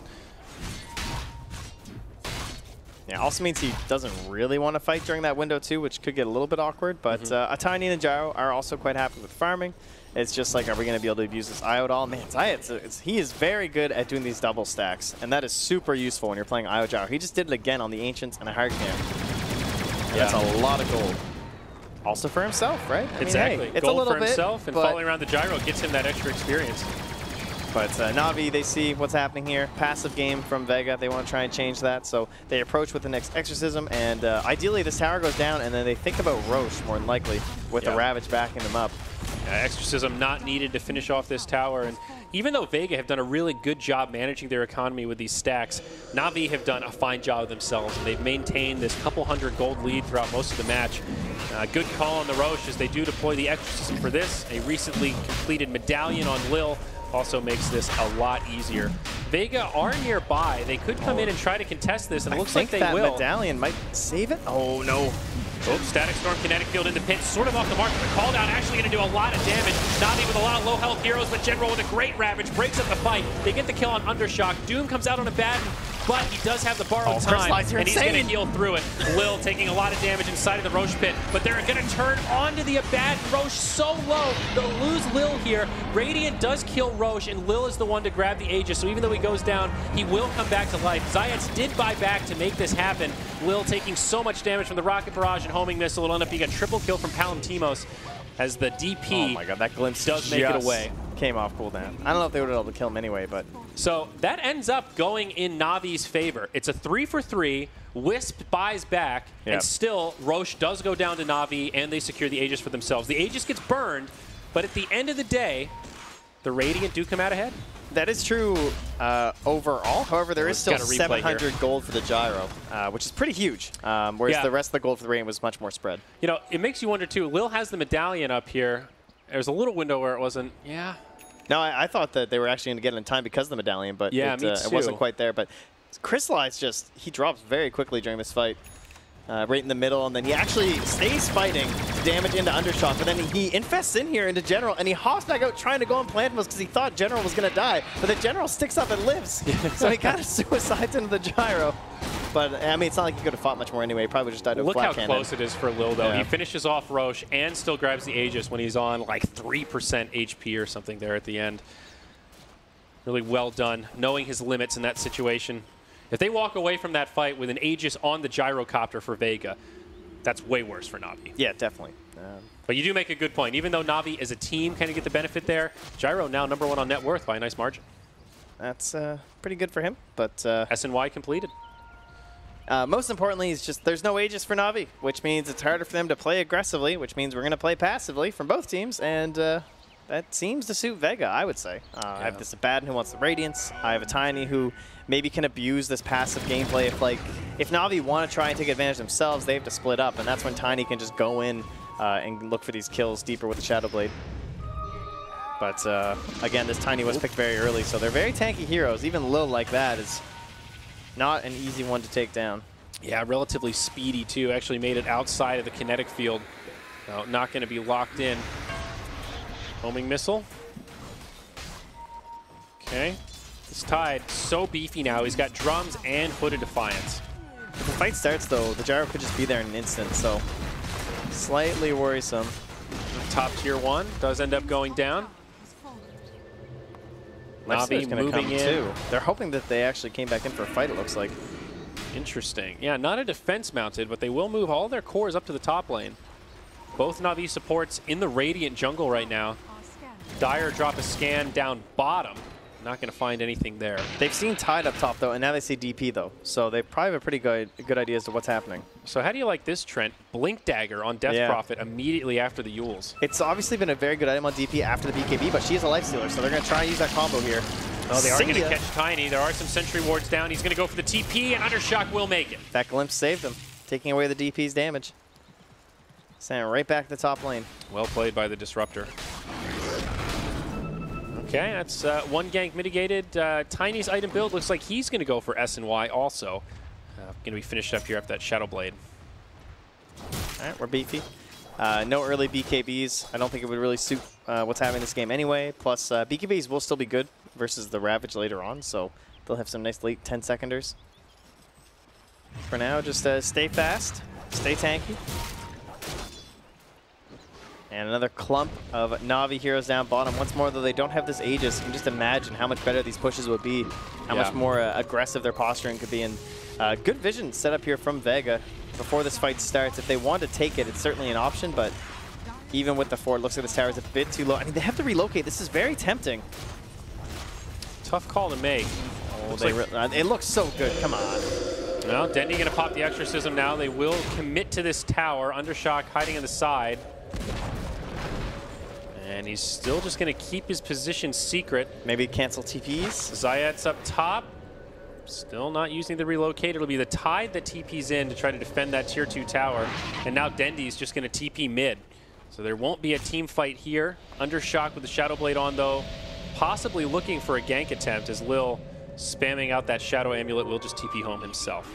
Yeah, also means he doesn't really want to fight during that window too, which could get a little bit awkward, but Atani and Gyro are also quite happy with farming. It's just like, are we going to be able to use this IO at all? Man, Zayats, he is very good at doing these double stacks, and that is super useful when you're playing IO Gyro. He just did it again on the Ancients and a Hard Camp. That's a lot of gold. Also for himself, right? I exactly. Mean, hey, it's gold a little for himself, and following around the Gyro gets him that extra experience. But Navi, they see what's happening here. Passive game from Vega. They want to try and change that, so they approach with the next Exorcism, and ideally this tower goes down, and then they think about Roche more than likely with the Ravage backing them up. Exorcism not needed to finish off this tower, and even though Vega have done a really good job managing their economy with these stacks, Navi have done a fine job of themselves, and they've maintained this couple hundred gold lead throughout most of the match. Good call on the Roche as they do deploy the Exorcism for this. A recently completed Medallion on Lil also makes this a lot easier. Vega are nearby. They could come in and try to contest this, and it looks like they will. I think that Medallion might save it. Oh, no. Oops, Static Storm, Kinetic Field in the pit, sort of off the mark, but the call down actually going to do a lot of damage. Navi with a lot of low health heroes, but General with a great Ravage breaks up the fight. They get the kill on Undershock. Doom comes out on Abaddon, but he does have the borrowed time, and he's going to heal through it. Lil taking a lot of damage inside of the Roche pit, but they're going to turn onto the Abaddon. Roche so low, they'll lose Lil here. Radiant does kill Roche, and Lil is the one to grab the Aegis, so even though he goes down, he will come back to life. Zayats did buy back to make this happen. Lil taking so much damage from the Rocket Barrage and homing missile. It'll end up being a triple kill from Palantimos as the DP oh my God, that glimpse does make it away. Came off cooldown. I don't know if they would have been able to kill him anyway, but... So that ends up going in Navi's favor. It's a 3-for-3. Wisp buys back, and still Roche does go down to Navi, and they secure the Aegis for themselves. The Aegis gets burned, but at the end of the day, the Radiant do come out ahead. That is true overall. However, there is still 700 gold for the Gyro, which is pretty huge, whereas the rest of the gold for the Radiant was much more spread. You know, it makes you wonder, too. Lil has the Medallion up here. There's a little window where it wasn't, No, I thought that they were actually going to get it in time because of the Medallion, but it wasn't quite there. But Crystallize he drops very quickly during this fight. Right in the middle, and then he actually stays fighting to damage into Undershock, but then he infests in here into General, and he hops back out trying to go and plant because he thought General was going to die, but the General sticks up and lives. So he kind of suicides into the Gyro. But, I mean, it's not like he could have fought much more anyway. He probably just died to a flat cannon. Look how close it is for Lil, though. He finishes off Roche and still grabs the Aegis when he's on like 3% HP or something there at the end. Really well done, knowing his limits in that situation. If they walk away from that fight with an Aegis on the Gyrocopter for Vega, that's way worse for Navi. Yeah, definitely. But you do make a good point. Even though Navi as a team kind of get the benefit there, Gyro now #1 on net worth by a nice margin. That's pretty good for him. But SNY completed. Most importantly, is just there's no Aegis for Navi, which means it's harder for them to play aggressively, which means we're going to play passively from both teams, and that seems to suit Vega, I would say. I have this Abaddon who wants the Radiance. I have a Tiny who maybe can abuse this passive gameplay. If Navi want to try and take advantage themselves, they have to split up, and that's when Tiny can just go in and look for these kills deeper with the Shadow Blade. But again, this Tiny was picked very early, so they're very tanky heroes. Even Lil like that is not an easy one to take down. Yeah, relatively speedy too. Actually made it outside of the kinetic field. No, not going to be locked in. Homing missile. Okay. This Tide so beefy now. He's got drums and Hooded Defiance. If the fight starts though, the gyro could just be there in an instant, so slightly worrisome. Top tier 1 does end up going down. Navi moving in. Too. They're hoping that they actually came back in for a fight, it looks like. Interesting. Yeah, not a defense mounted, but they will move all their cores up to the top lane. Both Navi supports in the Radiant jungle right now. Dire drop a scan down bottom. Not going to find anything there. They've seen Tide up top, though, and now they see DP, though. So they probably have a pretty good idea as to what's happening. So how do you like this, Trent? Blink Dagger on Death Prophet immediately after the Yules. It's obviously been a very good item on DP after the BKB, but she is a lifestealer, so they're going to try and use that combo here. Oh, they are going to catch Tiny. There are some sentry wards down. He's going to go for the TP, and Undershock will make it. That glimpse saved him, taking away the DP's damage. Sending right back to the top lane. Well played by the Disruptor. Okay, that's one gank mitigated. Tiny's item build looks like he's going to go for S and Y also. Going to be finished up here after that Shadow Blade. All right, we're beefy. No early BKBs. I don't think it would really suit what's happening in this game anyway. Plus, BKBs will still be good versus the Ravage later on, so they'll have some nice late 10-seconders. For now, just stay fast, stay tanky. And another clump of Navi heroes down bottom. Once more, though, they don't have this Aegis. You can just imagine how much better these pushes would be, how much more aggressive their posturing could be. And good vision set up here from Vega before this fight starts. If they want to take it, it's certainly an option, but even with the 4, it looks like this tower is a bit too low. I mean, they have to relocate. This is very tempting. Tough call to make. Oh, it looks so good. Come on. Well, Dendy going to pop the Exorcism now. They will commit to this tower. Undershock hiding on the side. And he's still just going to keep his position secret. Maybe cancel TPs. Zayat's up top. Still not using the relocate. It'll be the Tide that TP's in to try to defend that tier 2 tower. And now Dendy's just going to TP mid. So there won't be a team fight here. Undershock with the Shadow Blade on, though. Possibly looking for a gank attempt as Lil, spamming out that Shadow Amulet, will just TP home himself.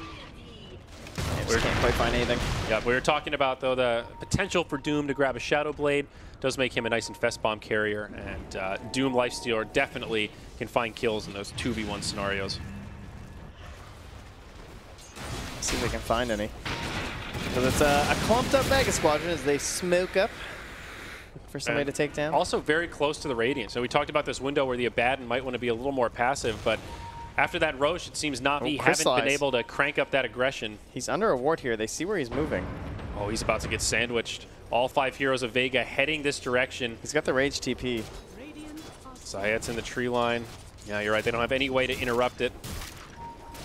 We can't quite find anything. Yeah, we were talking about, though, the potential for Doom to grab a Shadow Blade. Does make him a nice Infest Bomb carrier, and Doom Lifestealer definitely can find kills in those 2v1 scenarios. See if they can find any. Because it's a clumped up Vega Squadron as they smoke up for somebody to take down. Also very close to the Radiant. So we talked about this window where the Abaddon might want to be a little more passive, but after that Roche, it seems Navi haven't been able to crank up that aggression. He's under a ward here. They see where he's moving. Oh, he's about to get sandwiched. All 5 heroes of Vega heading this direction. He's got the Rage TP. Zayat's in the tree line. Yeah, you're right. They don't have any way to interrupt it.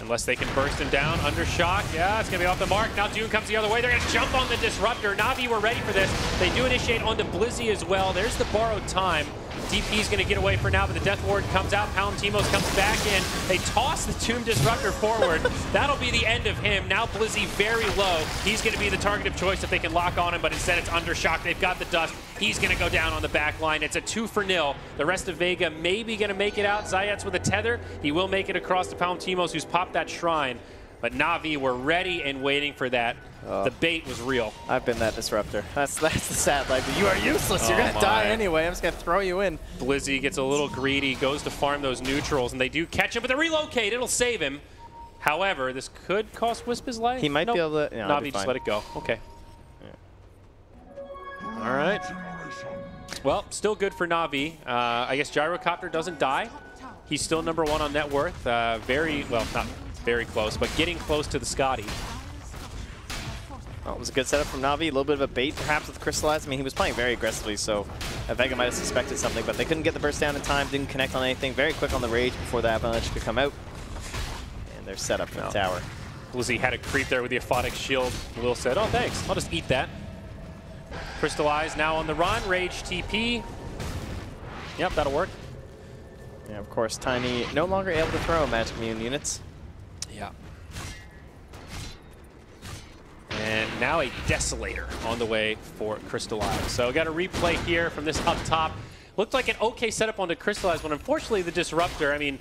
Unless they can burst him down. Undershock. Yeah, it's going to be off the mark. Now Doom comes the other way. They're going to jump on the Disruptor. Navi were ready for this. They do initiate onto Blizzy as well. There's the borrowed time. DP's going to get away for now, but the Death Ward comes out. Palantimos comes back in. They toss the Tomb Disruptor forward. That'll be the end of him. Now Blizzy very low. He's going to be the target of choice if they can lock on him, but instead it's Undershock. They've got the dust. He's going to go down on the back line. It's a 2-0. The rest of Vega maybe going to make it out. Zayat's with a tether. He will make it across to Palantimos, who's popped that shrine. But Navi were ready and waiting for that. The bait was real. I've been that Disruptor. That's the sad life. You are useless. You're going to die anyway. I'm just going to throw you in. Blizzy gets a little greedy, goes to farm those neutrals, and they do catch him with a relocate. It'll save him. However, this could cost Wisp his life. He might be able to. No, Navi just let it go. Okay. Yeah. All right. Well, still good for Navi. I guess Gyrocopter doesn't die. He's still #1 on net worth. Very, well, not very close, but getting close to the Scotty. Well, it was a good setup from Navi. A little bit of a bait, perhaps, with Crystallize. I mean, he was playing very aggressively, so Vega might have suspected something, but they couldn't get the burst down in time, didn't connect on anything. Very quick on the Rage before the Avalanche could come out. And they're set up for the tower. Blizzy had a creep there with the Aphotic Shield. Will said, oh, thanks. I'll just eat that. Crystallize now on the run. Rage TP. Yep, that'll work. Yeah, of course, Tiny no longer able to throw magic immune units. Yeah. And now a Desolator on the way for Crystallize. So got a replay here from this up top. Looked like an okay setup onto Crystallize, but unfortunately the Disruptor, I mean,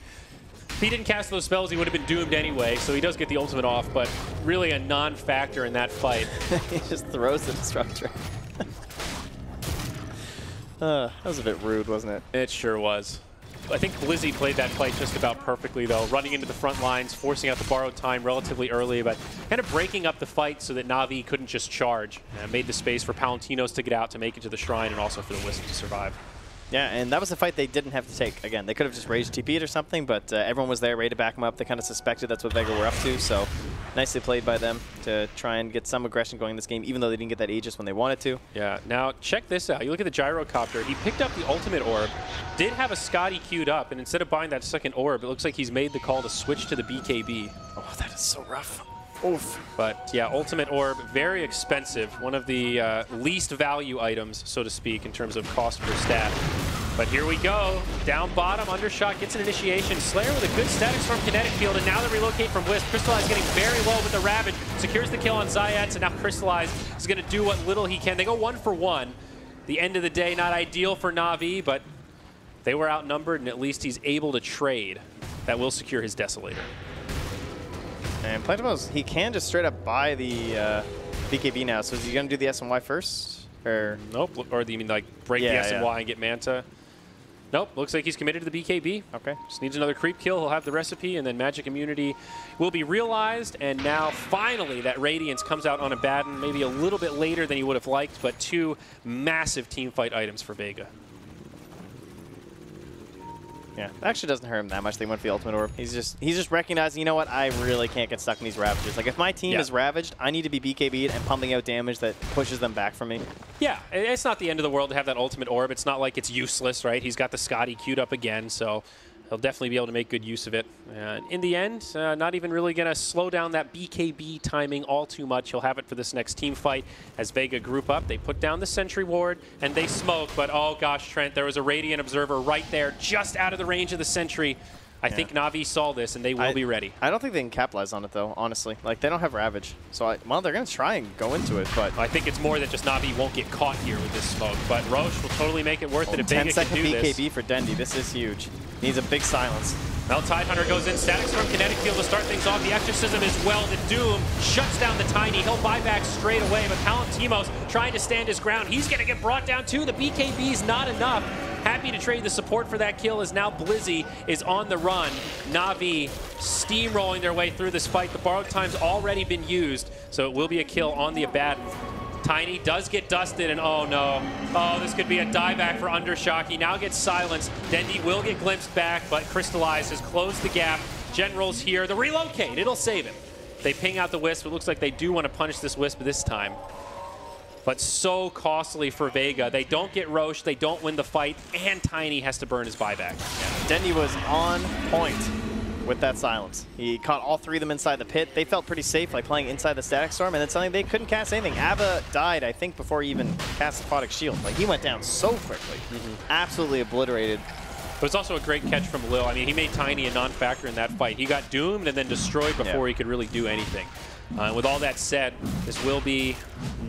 if he didn't cast those spells, he would have been doomed anyway, so he does get the ultimate off, but really a non-factor in that fight. He just throws the Disruptor. That was a bit rude, wasn't it? It sure was. I think Blizzy played that fight just about perfectly, though, running into the front lines, forcing out the borrowed time relatively early, but kind of breaking up the fight so that Navi couldn't just charge. And made the space for Palentinos to get out to make it to the Shrine and also for the Wisp to survive. Yeah, and that was a fight they didn't have to take. Again, they could have just raged TP'd or something, but everyone was there ready to back them up. They kind of suspected that's what Vega were up to, so nicely played by them to try and get some aggression going in this game, even though they didn't get that Aegis when they wanted to. Yeah, now check this out. You look at the Gyrocopter. He picked up the ultimate orb, did have a Scotty queued up, and instead of buying that second orb, it looks like he's made the call to switch to the BKB. Oh, that is so rough. Oof. But yeah, ultimate orb, very expensive. One of the least value items, so to speak, in terms of cost per stat. But here we go. Down bottom, Undershot gets an initiation. Slayer with a good static storm kinetic field, and now they relocate from Wisp. Crystallize getting very low with the Ravage. Secures the kill on Zayats, and now Crystallize is going to do what little he can. They go 1 for 1. The end of the day, not ideal for Navi, but they were outnumbered, and at least he's able to trade. That will secure his Desolator. And Plantimos, he can just straight up buy the BKB now. So is he going to do the SMY first? Or nope. Or do you mean like break the SMY and get Manta? Nope. Looks like he's committed to the BKB. Okay. Just needs another creep kill. He'll have the recipe, and then Magic Immunity will be realized. And now, finally, that Radiance comes out on Abaddon, maybe a little bit later than he would have liked, but 2 massive teamfight items for Vega. Yeah, it actually doesn't hurt him that much. They went for the ultimate orb. He's just recognizing, you know what, I really can't get stuck in these Ravages. Like, if my team is Ravaged, I need to be BKB'd and pumping out damage that pushes them back from me. Yeah, it's not the end of the world to have that ultimate orb. It's not like it's useless, right? He's got the Scotty queued up again, so he'll definitely be able to make good use of it. In the end, not even really going to slow down that BKB timing all too much. He'll have it for this next team fight as Vega group up. They put down the Sentry Ward, and they smoke. But, oh, gosh, Trent, there was a Radiant Observer right there, just out of the range of the Sentry. I think Navi saw this, and they will be ready. I don't think they can capitalize on it, though, honestly. Like, they don't have Ravage. So, well, they're going to try and go into it, but... I think it's more that just Navi won't get caught here with this smoke. But Roche will totally make it worth it if Vega can do this. 10-second BKB for Dendi. This is huge. Needs a big silence. Well, Tidehunter goes in. Static Storm Kinetic Field to start things off. The Exorcism is well. The Doom shuts down the Tiny. He'll buy back straight away, but Palantimos trying to stand his ground. He's going to get brought down, too. The BKB's not enough. Happy to trade the support for that kill as now Blizzy is on the run. Navi steamrolling their way through this fight. The borrowed time's already been used, so it will be a kill on the Abaddon. Tiny does get dusted, and oh no. Oh, this could be a dieback for Undershock. He now gets silenced. Dendi will get glimpsed back, but Crystallize has closed the gap. General's here. The relocate, it'll save him. They ping out the Wisp. It looks like they do want to punish this Wisp this time. But so costly for Vega. They don't get Roche, they don't win the fight, and Tiny has to burn his buyback. Yeah, Dendi was on point with that silence. He caught all 3 of them inside the pit. They felt pretty safe, like playing inside the Static Storm, and then suddenly they couldn't cast anything. Ava died, I think, before he even cast the Aquatic Shield. Like, he went down so quickly. Absolutely obliterated. It was also a great catch from Lil. I mean, he made Tiny a non-factor in that fight. He got doomed and then destroyed before he could really do anything. With all that said, this will be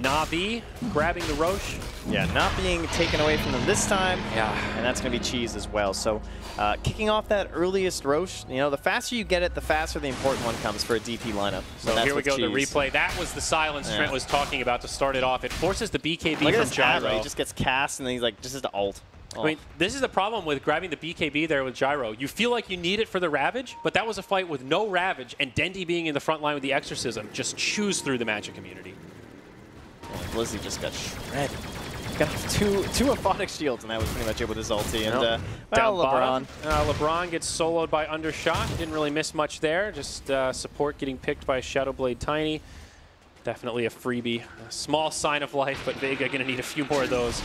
Navi grabbing the Roche. Yeah, not being taken away from them this time. Yeah. And that's going to be Cheese as well. So kicking off that earliest Roche, you know, the faster you get it, the faster the important one comes for a DP lineup. So here we go, the replay. That was the silence Trent was talking about to start it off. It forces the BKB from Gyro. He just gets cast and then he's like, just to ult. I mean, this is the problem with grabbing the BKB there with Gyro. You feel like you need it for the Ravage, but that was a fight with no Ravage, and Dendi being in the front line with the Exorcism just chews through the Magic Immunity. Blizzy just got shredded. Got two Aquatic Shields, and that was pretty much it with his ulti. And well, LeBron gets soloed by Undershot. Didn't really miss much there. Just support getting picked by Shadowblade Tiny. Definitely a freebie. A small sign of life, but Vega going to need a few more of those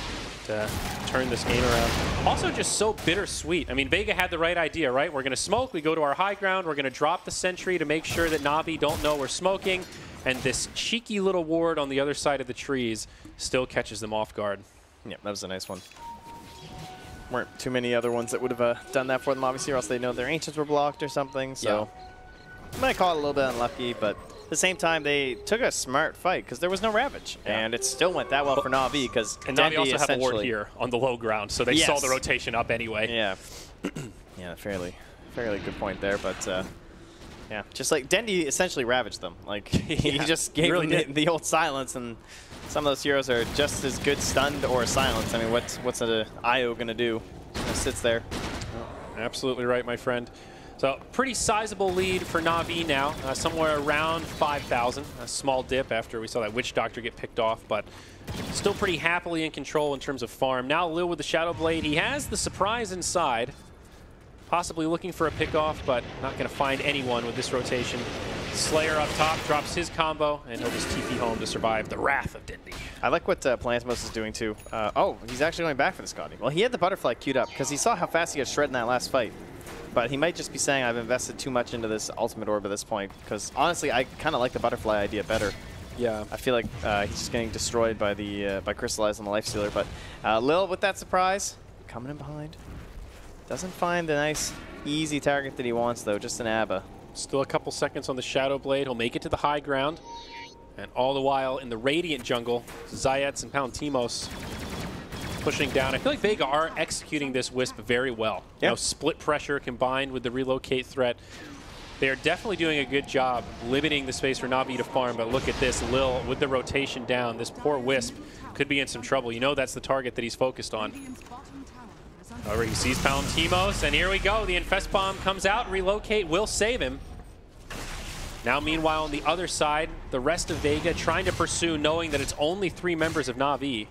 to turn this game around. Also just so bittersweet. I mean, Vega had the right idea, right? We're going to smoke, we go to our high ground, we're going to drop the sentry to make sure that Navi don't know we're smoking, and this cheeky little ward on the other side of the trees still catches them off guard. Yeah, that was a nice one. Weren't too many other ones that would have done that for them, obviously, or else they know their ancients were blocked or something, so might call it a little bit unlucky, but the same time, they took a smart fight because there was no Ravage. And it still went that well for Navi because Navi also have a ward here on the low ground, so they saw the rotation up anyway. Yeah. Yeah, fairly good point there, but yeah, just like Dendi essentially ravaged them. Like he just gave them the old silence, and some of those heroes are just as good stunned or silenced. I mean, what's an IO gonna do? Just sits there. Absolutely right, my friend. So pretty sizable lead for Navi now, somewhere around 5,000. A small dip after we saw that Witch Doctor get picked off, but still pretty happily in control in terms of farm. Now Lil with the Shadow Blade. He has the surprise inside, possibly looking for a pickoff, but not going to find anyone with this rotation. Slayer up top drops his combo, and he'll just TP home to survive the wrath of Dendi. I like what Plantimos is doing too. Oh, he's actually going back for the Scotty. Well, he had the butterfly queued up because he saw how fast he got shredded in that last fight. But he might just be saying, I've invested too much into this ultimate orb at this point. Because honestly, I kind of like the butterfly idea better. Yeah. I feel like he's just getting destroyed by the Crystallize on the Lifestealer. But Lil with that surprise, coming in behind. Doesn't find the nice, easy target that he wants, though, just an ABBA. Still a couple seconds on the Shadow Blade. He'll make it to the high ground. And all the while in the Radiant jungle, Zayats and Plantimos pushing down. I feel like Vega are executing this Wisp very well. You know, split pressure combined with the relocate threat. They are definitely doing a good job limiting the space for Navi to farm, but look at this, Lil with the rotation down. This poor Wisp could be in some trouble. You know that's the target that he's focused on. However, he sees Plantimos, and here we go. The Infest Bomb comes out, relocate will save him. Now, meanwhile, on the other side, the rest of Vega trying to pursue, knowing that it's only 3 members of Navi.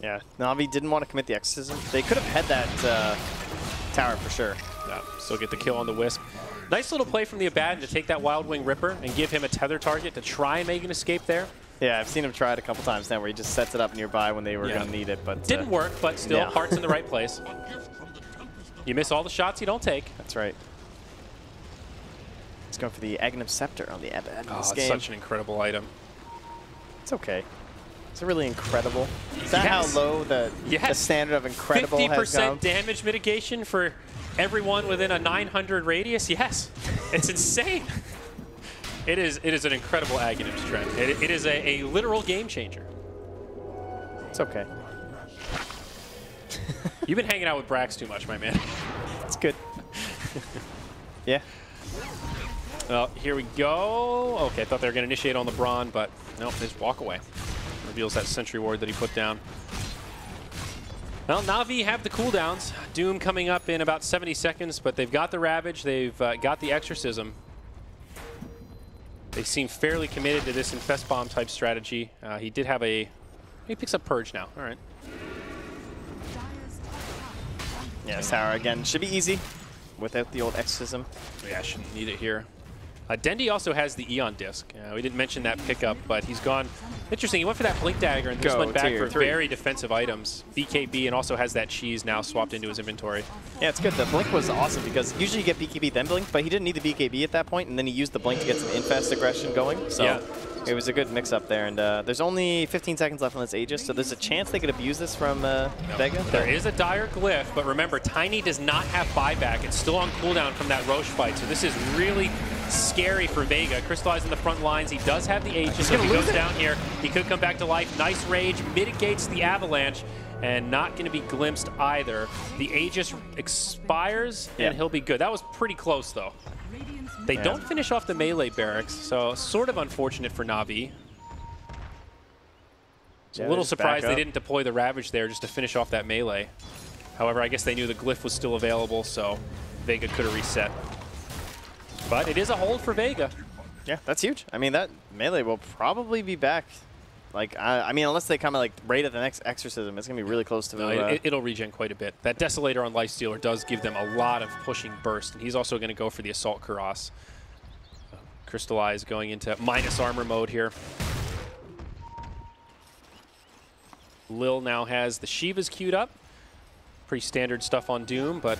Yeah, Navi didn't want to commit the Exorcism. They could have had that tower for sure. Yeah, still get the kill on the Wisp. Nice little play from the Abaddon to take that Wild Wing Ripper and give him a tether target to try and make an escape there. Yeah, I've seen him try it a couple times now where he just sets it up nearby when they were going to need it. But didn't work, but still, heart's in the right place. You miss all the shots you don't take. That's right. He's going for the Aghanim Scepter on the Abaddon. Oh, it's such an incredible item. It's okay. It's really incredible. Is that how low the standard of incredible has gone? 50% damage mitigation for everyone within a 900 radius? Yes. It's insane. It is an incredible Aghanim's trend. It is a literal game changer. It's okay. You've been hanging out with Brax too much, my man. It's good. Yeah. Well, here we go. Okay, I thought they were going to initiate on LeBron, but no, they just walk away. Reveals that Sentry Ward that he put down. Well, Navi have the cooldowns. Doom coming up in about 70 seconds, but they've got the Ravage, they've got the Exorcism. They seem fairly committed to this Infest Bomb type strategy. He did have he picks up Purge now. All right. Yeah, this tower again should be easy without the old Exorcism. Yeah, shouldn't need it here. Dendi also has the Eon Disc. We didn't mention that pickup, but he's gone. Interesting, he went for that Blink Dagger and just went back for very defensive items. BKB, and also has that cheese now swapped into his inventory. Yeah, it's good. The Blink was awesome because usually you get BKB then Blink, but he didn't need the BKB at that point, and then he used the Blink to get some Infest aggression going. So it was a good mix-up there. And there's only 15 seconds left on this Aegis, so there's a chance they could abuse this from Vega. There is a dire glyph, but remember, Tiny does not have buyback. It's still on cooldown from that Roche fight, so this is really scary for Vega. Crystallize in the front lines. He does have the Aegis, so if he goes down here, he could come back to life. Nice Rage, mitigates the Avalanche, and not going to be glimpsed either. The Aegis expires, and he'll be good. That was pretty close, though. They don't finish off the melee barracks, so sort of unfortunate for Navi. A little surprised they didn't deploy the Ravage there just to finish off that melee. However, I guess they knew the glyph was still available, so Vega could have reset. But it is a hold for Vega. Yeah, that's huge. I mean, that melee will probably be back. Like, I mean, unless they come like right at the next Exorcism, it's going to be really close to no, it'll regen quite a bit. That Desolator on Lifestealer does give them a lot of pushing burst, and he's also going to go for the Assault Cuirass. Crystallize going into minus armor mode here. Lil now has the Shivas queued up. Pretty standard stuff on Doom, but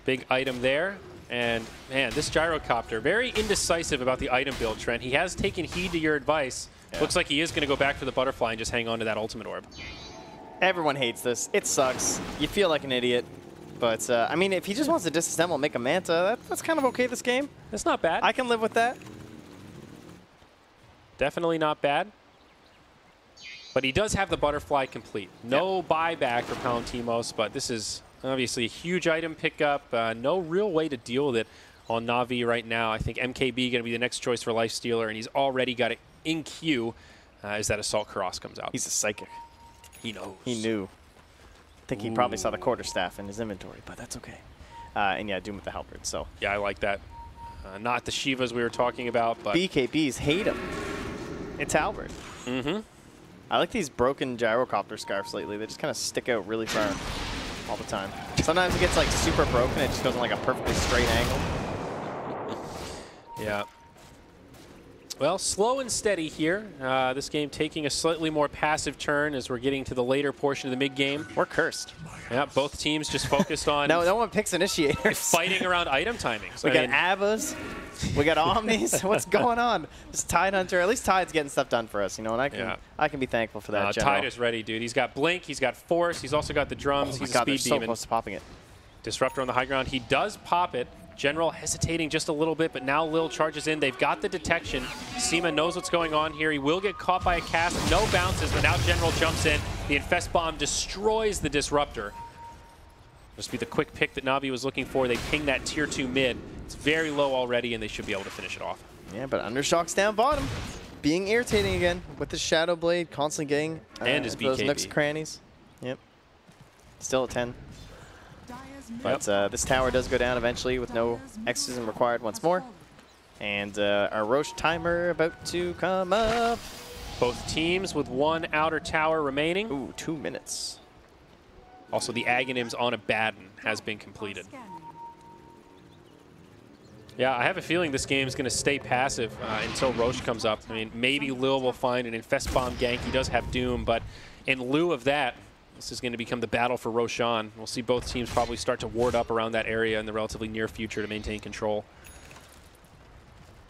big item there. And man, this Gyrocopter, very indecisive about the item build, Trent. He has taken heed to your advice. Yeah. Looks like he is going to go back for the Butterfly and just hang on to that Ultimate Orb. Everyone hates this. It sucks. You feel like an idiot. But, I mean, if he just wants to disassemble and make a Manta, that's kind of okay this game. It's not bad. I can live with that. Definitely not bad. But he does have the butterfly complete. No buyback for Palantimos, but this is obviously a huge item pickup. No real way to deal with it on Navi right now. I think MKB going to be the next choice for Lifestealer, and he's already got it in queue as that Assault Karas comes out. He's a psychic. He knows. He knew. I think he probably saw the quarterstaff in his inventory, but that's okay. And yeah, Doom with the Halberd. So yeah, I like that. Not the Shivas we were talking about, but BKBs hate him. It's Halberd. Mm-hmm. I like these broken gyrocopter scarfs lately. They just kind of stick out really far all the time. Sometimes it gets like super broken. It just goes in like a perfectly straight angle. Yeah. Well, slow and steady here. This game taking a slightly more passive turn as we're getting to the later portion of the mid-game. We're cursed. Yeah, both teams just focused on no one picks initiators. Fighting around item timings. We got Abbas. We got Omnis. What's going on? This Tide Hunter. At least Tide's getting stuff done for us, you know, and I can be thankful for that. Tide is ready, dude. He's got Blink. He's got Force. He's also got the drums. He's a speed demon. So close to popping it. Disruptor on the high ground. He does pop it. General hesitating just a little bit, but now Lil charges in. They've got the detection. Seema knows what's going on here. He will get caught by a cast. No bounces, but now General jumps in. The Infest Bomb destroys the Disruptor. Just be the quick pick that Navi was looking for. They ping that tier 2 mid. It's very low already, and they should be able to finish it off. Yeah, but Undershock's down bottom. Being irritating again with the Shadow Blade, constantly getting and his BKB. Those nooks and crannies. Yep. Still at 10. But this tower does go down eventually with no exorcism required once more. And our Roche timer about to come up. Both teams with one outer tower remaining. Ooh, 2 minutes. Also, the Aghanims on a Batten has been completed. Yeah, I have a feeling this game is going to stay passive until Roche comes up. I mean, maybe Lil will find an Infest Bomb gank. He does have Doom, but in lieu of that, this is going to become the battle for Roshan. We'll see both teams probably start to ward up around that area in the relatively near future to maintain control.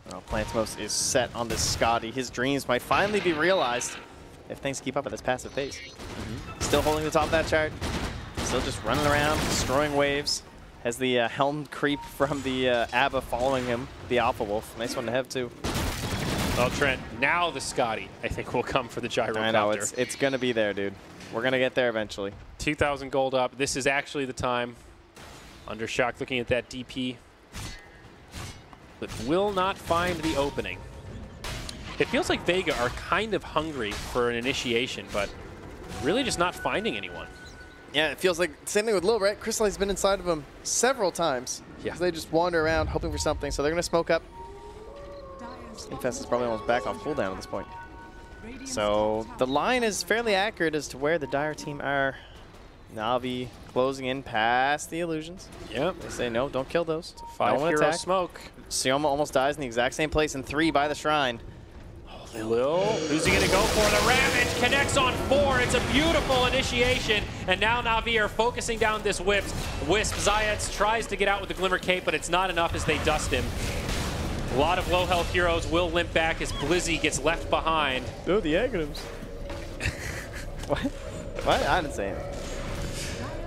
Well, Palantimos is set on this Scotty. His dreams might finally be realized if things keep up at this passive pace. Still holding the top of that chart. Still just running around, destroying waves. Has the helm creep from the Abba following him, the Alpha Wolf. Nice one to have, too. Well, Trent, now the Scotty, I think, will come for the gyrocopter. I know, it's going to be there, dude. We're going to get there eventually. 2,000 gold up. This is actually the time. Undershock looking at that DP, but will not find the opening. It feels like Vega are kind of hungry for an initiation, but really just not finding anyone. Yeah, it feels like same thing with Lil, right? Crystalline's been inside of him several times. Yeah. They just wander around hoping for something, so they're going to smoke up. Infest is probably almost back off cooldown at this point. So the line is fairly accurate as to where the Dire team are. Navi closing in past the illusions. Yep. They say, no, don't kill those. It's a 5-hero smoke. Sioma almost dies in the exact same place in 3 by the shrine. Lil, who's he going to go for? The Ravage connects on 4. It's a beautiful initiation. And now Navi are focusing down this Wisp. Zayats tries to get out with the Glimmer Cape, but it's not enough as they dust him. A lot of low-health heroes will limp back as Blizzy gets left behind. Oh, the Aghanims. What? What? I didn't say anything.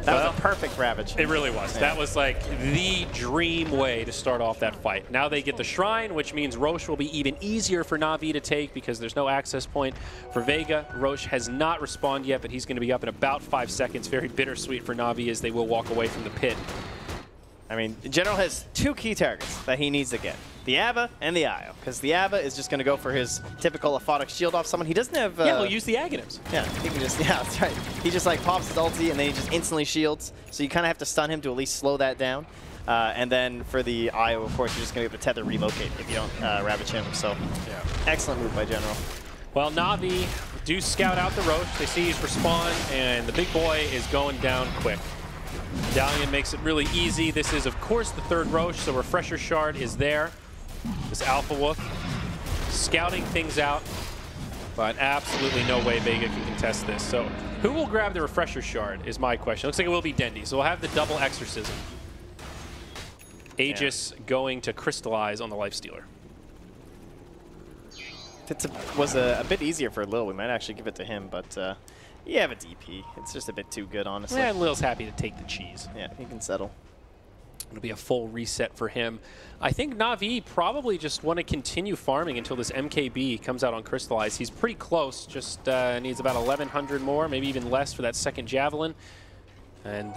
That was a perfect Ravage. It really was. Yeah. That was like the dream way to start off that fight. Now they get the Shrine, which means Roche will be even easier for Navi to take because there's no access point for Vega. Roche has not respawned yet, but he's going to be up in about 5 seconds. Very bittersweet for Navi as they will walk away from the pit. I mean, General has 2 key targets that he needs to get. The Abba and the Io, because the Abba is just going to go for his typical aphotic shield off someone. He doesn't have... yeah, he'll use the Aghanims. Yeah, he can just... Yeah, that's right. He just, like, pops his ulti, and then he just instantly shields. So you kind of have to stun him to at least slow that down. And then for the Io, of course, you're just going to get the tether relocate if you don't Ravage him. So, yeah. Excellent move by General. Well, Navi do scout out the Roche. They see he's respawn, and the big boy is going down quick. Medallion makes it really easy. This is, of course, the 3rd Roche, so Refresher Shard is there. This Alpha Wolf scouting things out, but absolutely no way Vega can contest this. So who will grab the Refresher Shard is my question. Looks like it will be Dendi, so we'll have the double Exorcism. Aegis going to crystallize on the Lifestealer. If it was a bit easier for Lil, we might actually give it to him, but You have a DP. It's just a bit too good, honestly. Yeah, Lil's happy to take the cheese. Yeah, he can settle. It'll be a full reset for him. I think Navi probably just want to continue farming until this MKB comes out on Crystallize. He's pretty close, just needs about 1,100 more, maybe even less for that second Javelin. And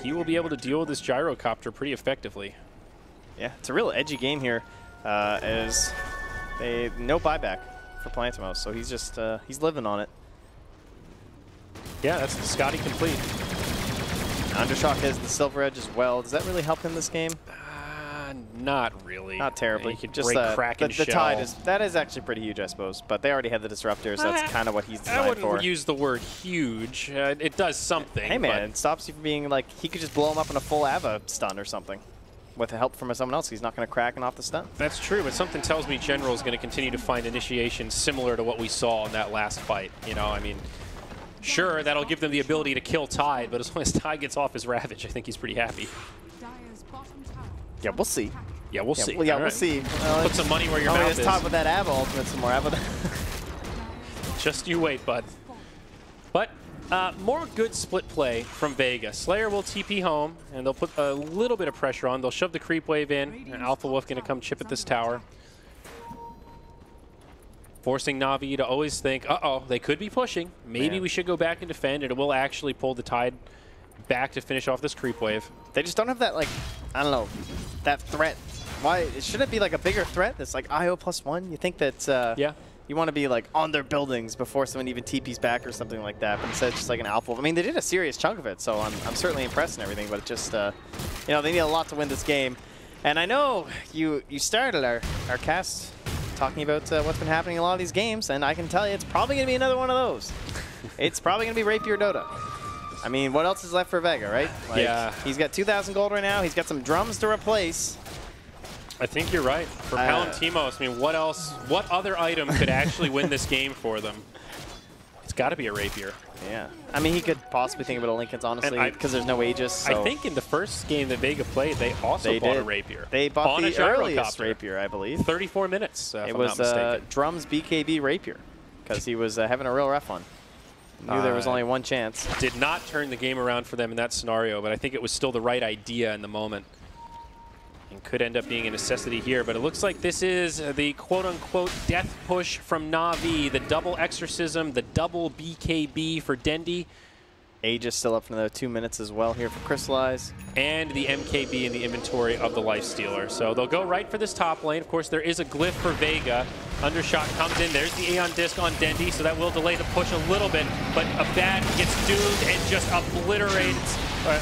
he will be able to deal with this Gyrocopter pretty effectively. Yeah, it's a real edgy game here, as no buyback for Plantimos, so he's just he's living on it. Yeah, that's the Scotty complete. Undershock has the Silver Edge as well. Does that really help him this game? Not really. Not terribly. He could just break crack and the Tide is actually pretty huge, I suppose. But they already had the Disruptor, so that's kind of what he's designed for. I wouldn't use the word huge. It does something. Hey man, it stops you from being like, he could just blow him up in a full Ava stun or something. With the help from someone else, he's not going to crack off the stun. That's true, but something tells me General is going to continue to find initiation similar to what we saw in that last fight. You know, I mean, sure, that'll give them the ability to kill Tide, but as long as Tide gets off his Ravage, I think he's pretty happy. Yeah, we'll see. Yeah, we'll see. Well, yeah, we'll see. Put some money where your mouth is. Let's talk with that Ava ultimate some more. Ava. Just you wait, bud. But more good split play from Vega. Slayer will TP home, and they'll put a little bit of pressure on. They'll shove the creep wave in, and Alpha Wolf going to come chip at this tower. Forcing Navi to always think, uh-oh, they could be pushing. Maybe we should go back and defend, and it will actually pull the Tide back to finish off this creep wave. They just don't have that, like, I don't know, that threat. Why? Shouldn't it be like a bigger threat that's like IO +1? You think that you want to be like on their buildings before someone even TP's back or something like that, but instead it's just like an Alpha. I mean, they did a serious chunk of it, so I'm certainly impressed and everything, but it just, you know, they need a lot to win this game. And I know you started our cast talking about what's been happening in a lot of these games, and I can tell you it's probably going to be another one of those. It's probably going to be Rapier Dota. I mean, what else is left for Vega, right? Like, yeah. He's got 2,000 gold right now. He's got some drums to replace. I think you're right. For Palantimos, I mean, what else? What other item could actually win this game for them? It's got to be a Rapier. Yeah. I mean, he could possibly think about a Linken's, honestly, because there's no Aegis. So. I think in the first game that Vega played, they also bought a Rapier. They bought the earliest Rapier, I believe. 34 minutes, if it I'm was not mistaken. Drums BKB Rapier, because he was having a real rough one. Knew there was only one chance. Did not turn the game around for them in that scenario, but I think it was still the right idea in the moment. And could end up being a necessity here, but it looks like this is the quote-unquote death push from Navi, the double Exorcism, the double BKB for Dendi. Aegis still up for another 2 minutes as well here for Crystallize. And the MKB in the inventory of the Lifestealer. So they'll go right for this top lane. Of course, there is a glyph for Vega. Undershot comes in. There's the Aeon Disc on Dendi, so that will delay the push a little bit. But Abad gets doomed and just obliterates.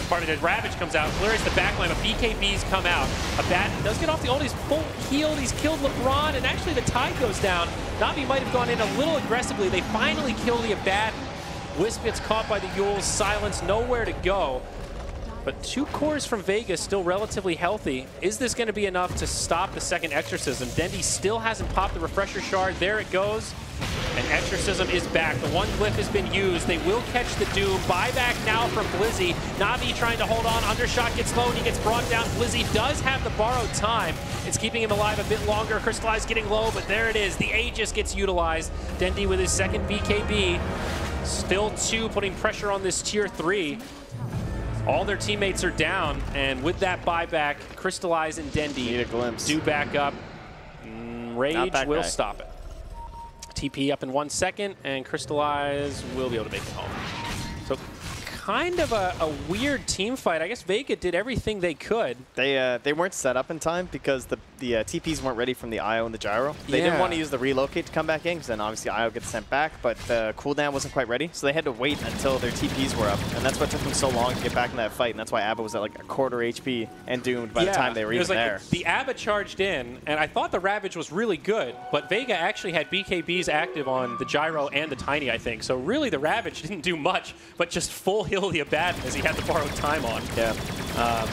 Pardon me, the Ravage comes out, obliterates the backline, but BKBs come out. Abad does get off the ult. He's full healed. He's killed LeBron, and actually the Tide goes down. Navi might have gone in a little aggressively. They finally kill the Abad. Wisp gets caught by the Yules, silence, nowhere to go. But 2 cores from Vega still relatively healthy. Is this going to be enough to stop the second Exorcism? Dendi still hasn't popped the Refresher Shard. There it goes. And Exorcism is back. The one glyph has been used. They will catch the Doom. Buyback now from Blizzy. Navi trying to hold on. Undershot gets low and he gets brought down. Blizzy does have the borrowed time. It's keeping him alive a bit longer. Crystallize getting low, but there it is. The Aegis gets utilized. Dendi with his second BKB. Still 2 putting pressure on this tier 3. All their teammates are down, and with that buyback, Crystallize and Dendi do back up. Rage will stop it. TP up in 1 second, and Crystallize will be able to make it home. So kind of a weird team fight. I guess Vega did everything they could. They weren't set up in time because the TPs weren't ready from the IO and the gyro. They didn't want to use the relocate to come back in because then obviously IO gets sent back, but the cooldown wasn't quite ready, so they had to wait until their TPs were up, and that's what took them so long to get back in that fight, and that's why Abba was at like a quarter HP and doomed by the time they were even there. The Abba charged in, and I thought the Ravage was really good, but Vega actually had BKBs active on the gyro and the Tiny, I think, so really the Ravage didn't do much, but just full heal the Abaddon as he had the borrowed time on. Yeah.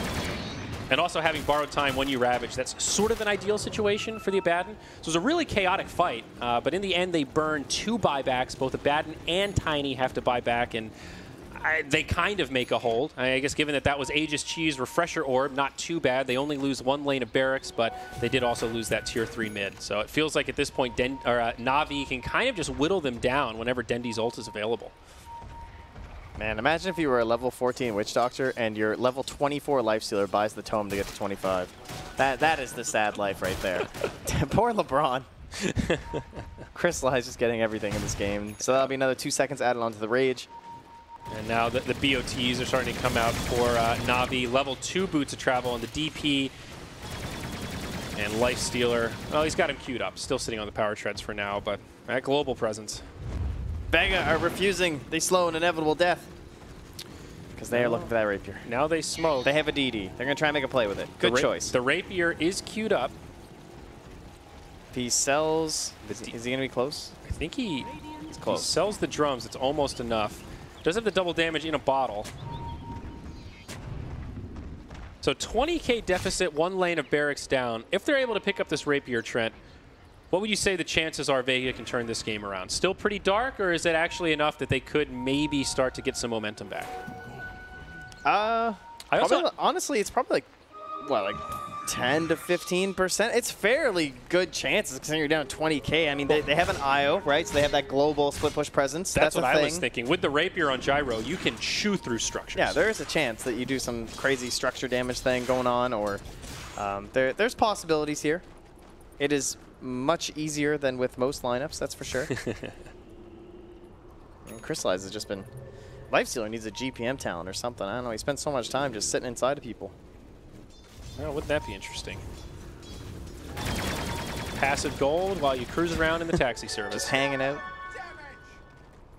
And also having borrowed time when you Ravage, that's sort of an ideal situation for the Abaddon. So it was a really chaotic fight, but in the end they burn 2 buybacks. Both Abaddon and Tiny have to buy back, and they kind of make a hold. I guess given that that was Aegis Cheese Refresher Orb, not too bad. They only lose 1 lane of barracks, but they did also lose that tier 3 mid. So it feels like at this point Navi can kind of just whittle them down whenever Dendi's ult is available. Man, imagine if you were a level 14 Witch Doctor and your level 24 Lifestealer buys the tome to get to 25. That is the sad life right there. Poor LeBron. Crystallize just getting everything in this game. So that'll be another 2 seconds added onto the Rage. And now the BOTs are starting to come out for Navi. Level 2 Boots of Travel on the DP. And Lifestealer. Well, he's got him queued up. Still sitting on the power treads for now, but that global presence. Vega are refusing the slow and inevitable death. Because they are looking for that Rapier. Now they smoke. They have a DD. They're going to try and make a play with it. Good choice. The Rapier is queued up. If he sells... Is he going to be close? I think he's close. He sells the drums. It's almost enough. Does have the double damage in a bottle. So 20k deficit, 1 lane of barracks down. If they're able to pick up this Rapier, Trent, what would you say the chances are Vega can turn this game around? Still pretty dark, or is it actually enough that they could maybe start to get some momentum back? Honestly, it's probably like, what, like 10 to 15%? It's fairly good chances considering you're down 20k. I mean, they have an IO, right? So they have that global split push presence. That's what I was thinking. With the Rapier on Gyro, you can chew through structures. Yeah, there is a chance that you do some crazy structure damage thing going on, or there's possibilities here. It is much easier than with most lineups, that's for sure. And Crystallize has just been... Lifestealer needs a GPM talent or something. I don't know. He spends so much time just sitting inside of people. Well, wouldn't that be interesting? Passive gold while you cruise around in the taxi service. Just hanging out.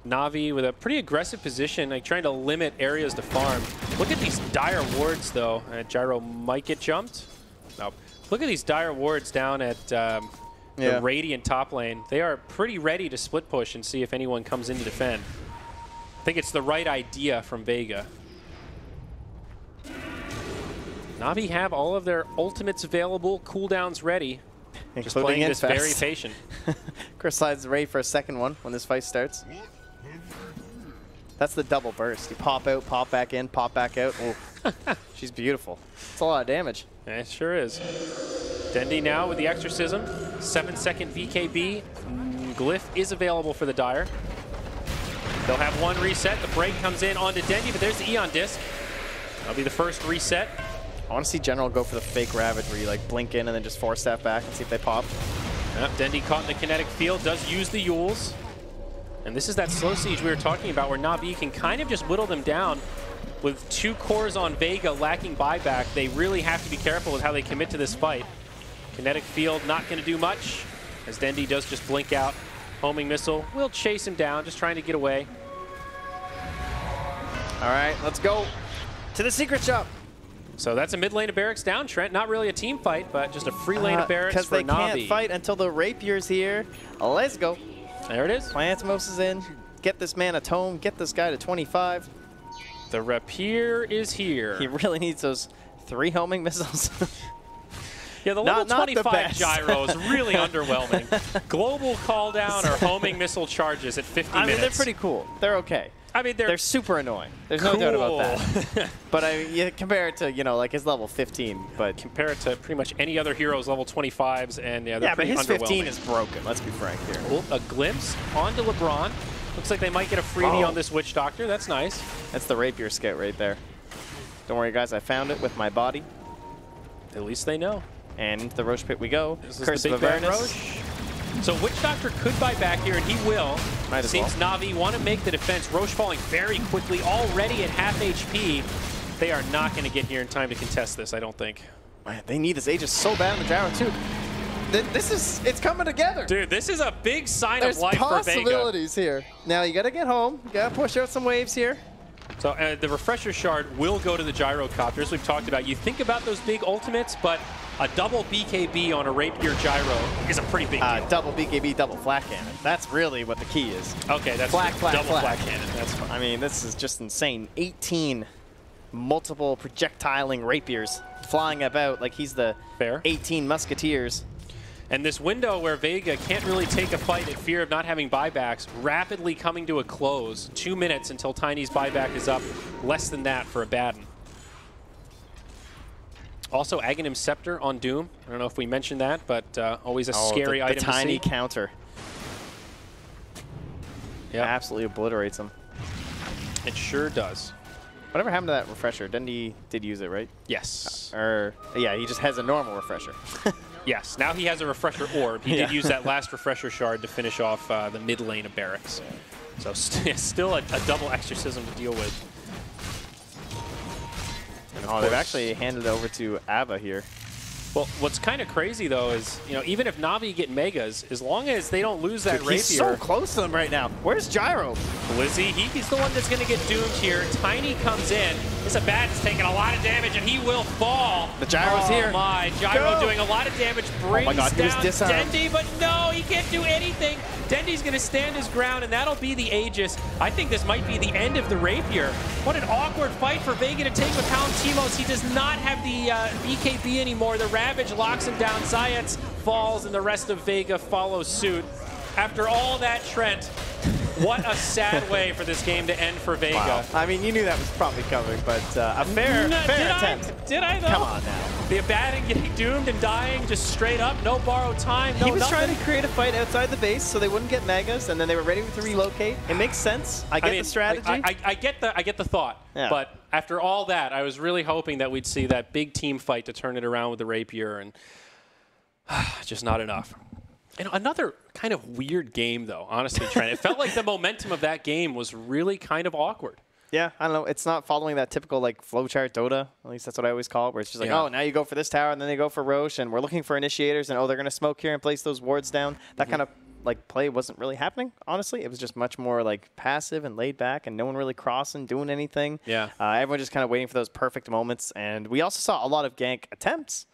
Navi with a pretty aggressive position, like trying to limit areas to farm. Look at these dire wards, though. Gyro might get jumped. Nope. Look at these dire wards down at the Radiant top lane. They are pretty ready to split push and see if anyone comes in to defend. I think it's the right idea from Vega. Navi have all of their ultimates available, cooldowns ready. Just playing this very patient. Chris slides ready for a second one when this fight starts. That's the double burst. You pop out, pop back in, pop back out. Oh, she's beautiful. It's a lot of damage. Yeah, it sure is. Dendi now with the Exorcism. 7-second VKB. Glyph is available for the Dire. They'll have one reset. The break comes in onto Dendi, but there's the Eon Disc. That'll be the first reset. I want to see General go for the fake Ravage where you like blink in and then just force step back and see if they pop. Dendi caught in the kinetic field, does use the Yules. And this is that slow siege we were talking about where Navi can kind of just whittle them down. With 2 cores on Vega lacking buyback, they really have to be careful with how they commit to this fight. Kinetic field not going to do much, as Dendi does just blink out. Homing missile will chase him down, just trying to get away. All right, let's go to the secret shop. So that's a mid lane of barracks down, Trent. Not really a team fight, but just a free lane of barracks for Navi. Because they can't fight until the Rapier's here. Let's go. There it is. Plantimos is in. Get this man a tome. Get this guy to 25. The Rapier is here. He really needs those 3 homing missiles. Yeah, the level 25 Gyro is really underwhelming. Global call down or homing missile charges at 50 minutes. I mean, they're pretty cool. They're okay. I mean, they're super annoying. There's no doubt about that. But I mean, you compare it to, you know, like his level 15. But compare it to pretty much any other hero's level 25s, and yeah, but his 15 is broken. Let's be frank here. Ooh, a glimpse onto LeBron. Looks like they might get a freebie on this Witch Doctor. That's nice. That's the Rapier scout right there. Don't worry, guys. I found it with my body. At least they know. And into the Roche pit we go. Curse of Avernus. So Witch Doctor could buy back here, and he will. Seems Navi want to make the defense. Roche falling very quickly, already at half HP. They are not going to get here in time to contest this, I don't think. Man, they need this Aegis so bad in the Gyro, too. It's coming together. Dude, this is a big sign of life for Vega. There's possibilities here. Now, you got to get home. You got to push out some waves here. So the Refresher Shard will go to the Gyrocopters. We've talked about. You think about those big ultimates, but a double BKB on a Rapier Gyro is a pretty big deal. Double BKB, double flat cannon. That's really what the key is. Okay, that's double flat cannon. That's fine. I mean, this is just insane. 18 multiple projectiling Rapiers flying about like he's the 18 Musketeers. And this window where Vega can't really take a fight in fear of not having buybacks, rapidly coming to a close. 2 minutes until Tiny's buyback is up. Less than that for a Baden. Also, Aghanim Scepter on Doom. I don't know if we mentioned that, but always a scary item to see. The tiny counter. Yeah, absolutely obliterates him. It sure does. Whatever happened to that refresher? Dendi did use it, right? Yes. Yeah, he just has a normal refresher. Yes. Now he has a refresher orb. He did use that last refresher shard to finish off the mid lane of Barracks. So still a double exorcism to deal with. And they've actually handed it over to Ava here. Well, what's kind of crazy, though, is, even if Navi get Megas, as long as they don't lose that Rapier. He's so close to them right now. Where's Gyro? Blizzy, he's the one that's going to get doomed here. Tiny comes in. Isabat's taking a lot of damage, and he will fall. The Gyro's here. Oh, my. Gyro doing a lot of damage. Brings down Dendi, but no, he can't do anything. Dendi's going to stand his ground, and that'll be the Aegis. I think this might be the end of the Rapier. What an awkward fight for Vega to take with Palantimos. He does not have the BKB anymore. The Ravage locks him down. Zayats falls, and the rest of Vega follows suit. After all that, Trent, what a sad way for this game to end for Vega. Wow. I mean, you knew that was probably coming, but a fair attempt. Did I, though? Come on now. The Abaddon getting doomed and dying just straight up. No borrowed time, no He was nothing. trying to create a fight outside the base so they wouldn't get Megas, and then they were ready to relocate. It makes sense. I get the strategy. I get the thought. Yeah. But after all that, I was really hoping that we'd see that big team fight to turn it around with the Rapier, and just not enough. And another kind of weird game, though, honestly, Trent. It felt like the momentum of that game was really kind of awkward. Yeah, I don't know. It's not following that typical flowchart Dota. At least that's what I always call it, where it's just like, oh, now you go for this tower, and then they go for Roche, and we're looking for initiators, and they're going to smoke here and place those wards down. That kind of play wasn't really happening, honestly. It was just much more passive and laid back, and no one really crossing, doing anything. Yeah. Everyone just kind of waiting for those perfect moments, and we also saw a lot of gank attempts.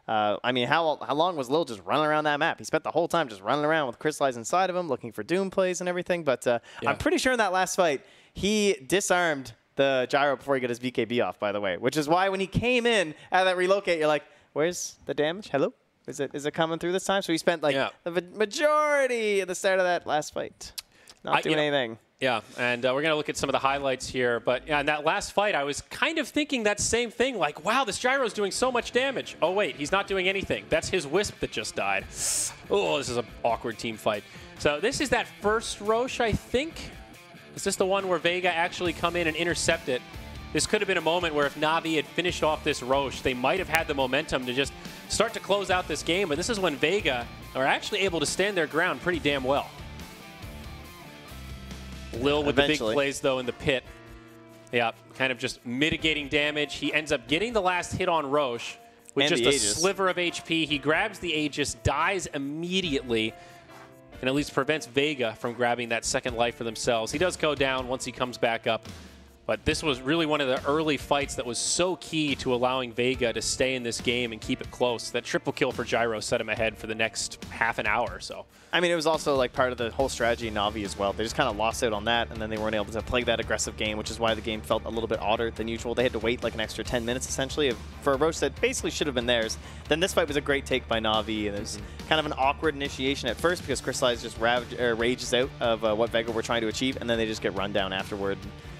I mean, how long was Lil just running around that map? He spent the whole time just running around with Crystallize inside of him, looking for Doom plays and everything. But I'm pretty sure in that last fight, he disarmed the Gyro before he got his BKB off, by the way. Which is why when he came in at that relocate, you're like, where's the damage? Hello? Is it coming through this time? So he spent the majority at the start of that last fight not doing anything. Yeah, and we're going to look at some of the highlights here. But in that last fight, I was kind of thinking that same thing. Like, wow, this Gyro's doing so much damage. Oh, wait, he's not doing anything. That's his Wisp that just died. Oh, this is an awkward team fight. So this is that first Roche, I think. Is this the one where Vega actually come in and intercept it? This could have been a moment where if Navi had finished off this Roche, they might have had the momentum to just start to close out this game. But this is when Vega are actually able to stand their ground pretty damn well. Lil with the big plays, though, in the pit. Yeah, kind of just mitigating damage. He ends up getting the last hit on Roche with just a sliver of HP. He grabs the Aegis, dies immediately, and at least prevents Vega from grabbing that second life for themselves. He does go down once he comes back up. But this was really one of the early fights that was so key to allowing Vega to stay in this game and keep it close. That triple kill for Gyro set him ahead for the next half an hour or so. I mean, it was also part of the whole strategy in Navi as well. They just kind of lost out on that, and then they weren't able to play that aggressive game, which is why the game felt a little bit odder than usual. They had to wait an extra 10 minutes, essentially, for a Roche that basically should have been theirs. Then this fight was a great take by Navi, and it was kind of an awkward initiation at first because Crystallize just rages out of what Vega were trying to achieve, and then they just get run down afterward.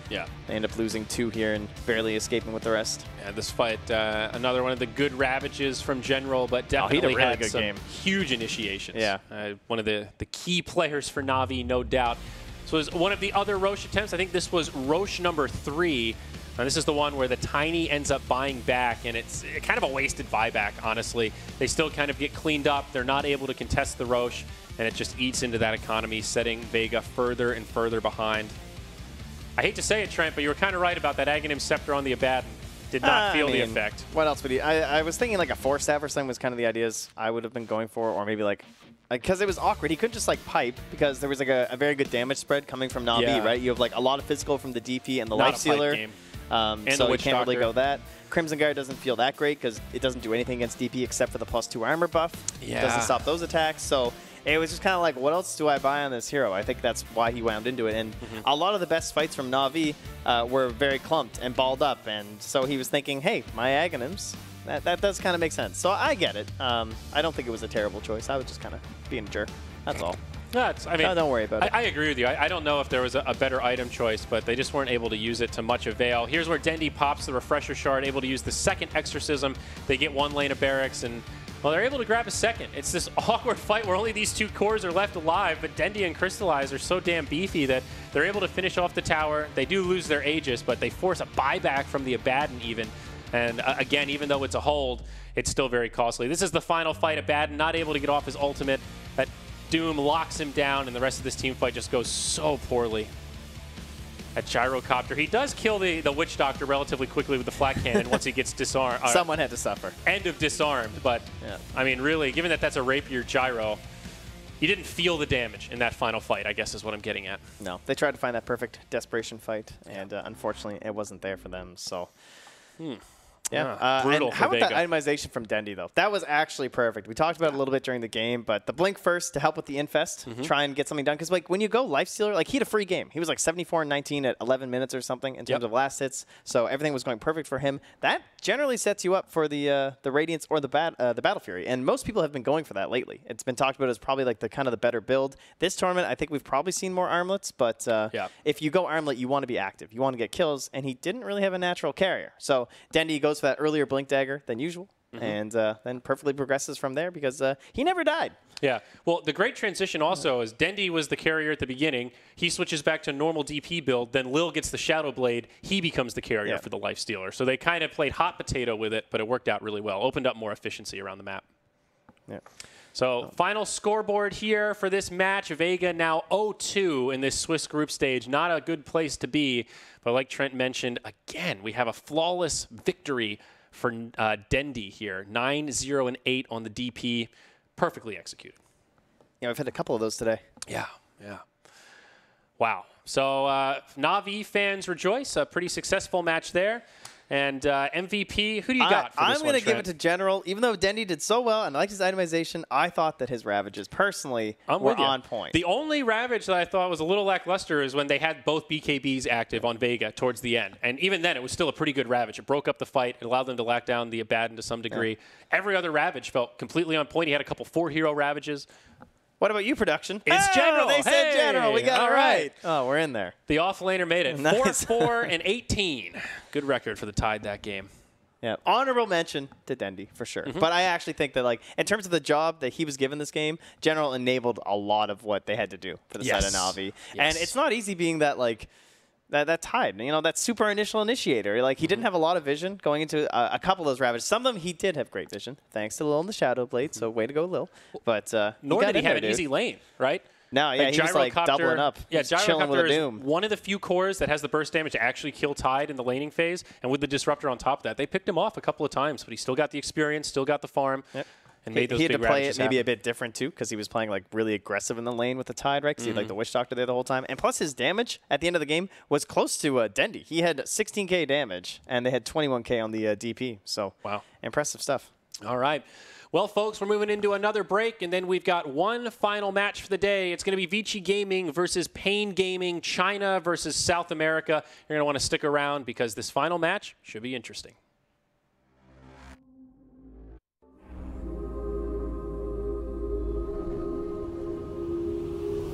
Yeah. They end up losing 2 here and barely escaping with the rest. Yeah, this fight, another one of the good ravages from General, but definitely had some huge initiations. Yeah. One of the key players for Navi, no doubt. So it was one of the other Roche attempts. I think this was Roche number 3. And this is the one where the Tiny ends up buying back, and it's kind of a wasted buyback, honestly. They still kind of get cleaned up. They're not able to contest the Roche, and it just eats into that economy, setting Vega further and further behind. I hate to say it, Trent, but you were kind of right about that Aghanim Scepter on the Abaddon. Did not feel the effect. What else would you... I was thinking a Force Staff or something was kind of the ideas I would have been going for, or maybe because it was awkward. He couldn't just pipe because there was a very good damage spread coming from Navi, right? You have a lot of physical from the DP and the Life Sealer. And so you can't really go that. Crimson Guard doesn't feel that great because it doesn't do anything against DP except for the +2 armor buff. Yeah. It doesn't stop those attacks. So it was just kind of what else do I buy on this hero? I think that's why he wound into it. And a lot of the best fights from Navi were very clumped and balled up. And so he was thinking, hey, my Aghanims, that does kind of make sense. So I get it. I don't think it was a terrible choice. I was just kind of being a jerk. That's all. No, don't worry about it. I agree with you. I don't know if there was a better item choice, but they just weren't able to use it to much avail. Here's where Dendi pops the Refresher Shard, able to use the second Exorcism. They get one lane of Barracks, and Well, they're able to grab a second. It's this awkward fight where only these two cores are left alive, but Dendy and Crystallize are so damn beefy that they're able to finish off the tower. They do lose their Aegis, but they force a buyback from the Abaddon even. And again, even though it's a hold, it's still very costly. This is the final fight. Abaddon not able to get off his ultimate. That Doom locks him down, and the rest of this team fight just goes so poorly. At Gyrocopter, he does kill the Witch Doctor relatively quickly with the flat cannon once he gets disarmed. Someone had to suffer. End of disarmed, but yeah. I mean, really, given that that's a rapier gyro, you didn't feel the damage in that final fight, I guess is what I'm getting at. No, they tried to find that perfect desperation fight, and unfortunately, it wasn't there for them. So. Yeah, brutal. And how about that itemization from Dendy, though? That was actually perfect. We talked about it a little bit during the game, but the blink first to help with the infest, try and get something done. Because like when you go Lifestealer, like he had a free game. He was like 74 and 19 at 11 minutes or something in terms of last hits. So everything was going perfect for him. That generally sets you up for the Radiance or the Battle Fury, and most people have been going for that lately. It's been talked about as probably like the kind of the better build. This tournament, I think we've probably seen more armlets, but if you go armlet, you want to be active. You want to get kills, and he didn't really have a natural carrier. So Dendy goes for that earlier blink dagger than usual, and then perfectly progresses from there because he never died. Yeah. Well, the great transition also is Dendy was the carrier at the beginning. He switches back to normal DP build. Then Lil gets the Shadow Blade. He becomes the carrier for the Lifestealer. So they kind of played hot potato with it, but it worked out really well. Opened up more efficiency around the map. Yeah. So final scoreboard here for this match. Vega now 0-2 in this Swiss group stage. Not a good place to be. But like Trent mentioned, again, we have a flawless victory for Dendy here. 9-0-8 on the DP. Perfectly executed. Yeah, we've had a couple of those today. Yeah. Wow. So Navi fans rejoice. A pretty successful match there. And MVP, who do you got for this one, I'm going to give it to General. Even though Dendy did so well and I liked his itemization, I thought that his Ravages, personally, were on point. The only Ravage that I thought was a little lackluster is when they had both BKBs active on Vega towards the end. And even then, it was still a pretty good Ravage. It broke up the fight. It allowed them to lock down the Abaddon to some degree. Yeah. Every other Ravage felt completely on point. He had a couple 4-hero Ravages. What about you, production? It's General. They said General. We got it right. Oh, we're in there. The offlaner made it. Nice. 4-4-18. Good record for the Tide that game. Yeah, honorable mention to Dendy, for sure. But I actually think that, like, in terms of the job that he was given this game, General enabled a lot of what they had to do for the side of Navi. And it's not easy being that, like, that Tide, you know, that super initial initiator. Like, he didn't have a lot of vision going into a couple of those Ravages. Some of them he did have great vision, thanks to Lil and the Shadow Blade, so way to go, Lil. But nor did he have an easy lane, right? No, yeah, he was like doubling up. Yeah, chilling with a Doom. Is one of the few cores that has the burst damage to actually kill Tide in the laning phase, and with the Disruptor on top of that, they picked him off a couple of times, but he still got the experience, still got the farm. Yep. And made those he had to play it maybe happen. a bit different, too, because he was playing like really aggressive in the lane with the Tide, right? Because he had like the Witch Doctor there the whole time. And plus his damage at the end of the game was close to Dendy. He had 16k damage, and they had 21k on the DP. So, wow. Impressive stuff. All right. Well, folks, we're moving into another break, and then we've got one final match for the day. It's going to be Vici Gaming versus Pain Gaming, China versus South America. You're going to want to stick around because this final match should be interesting.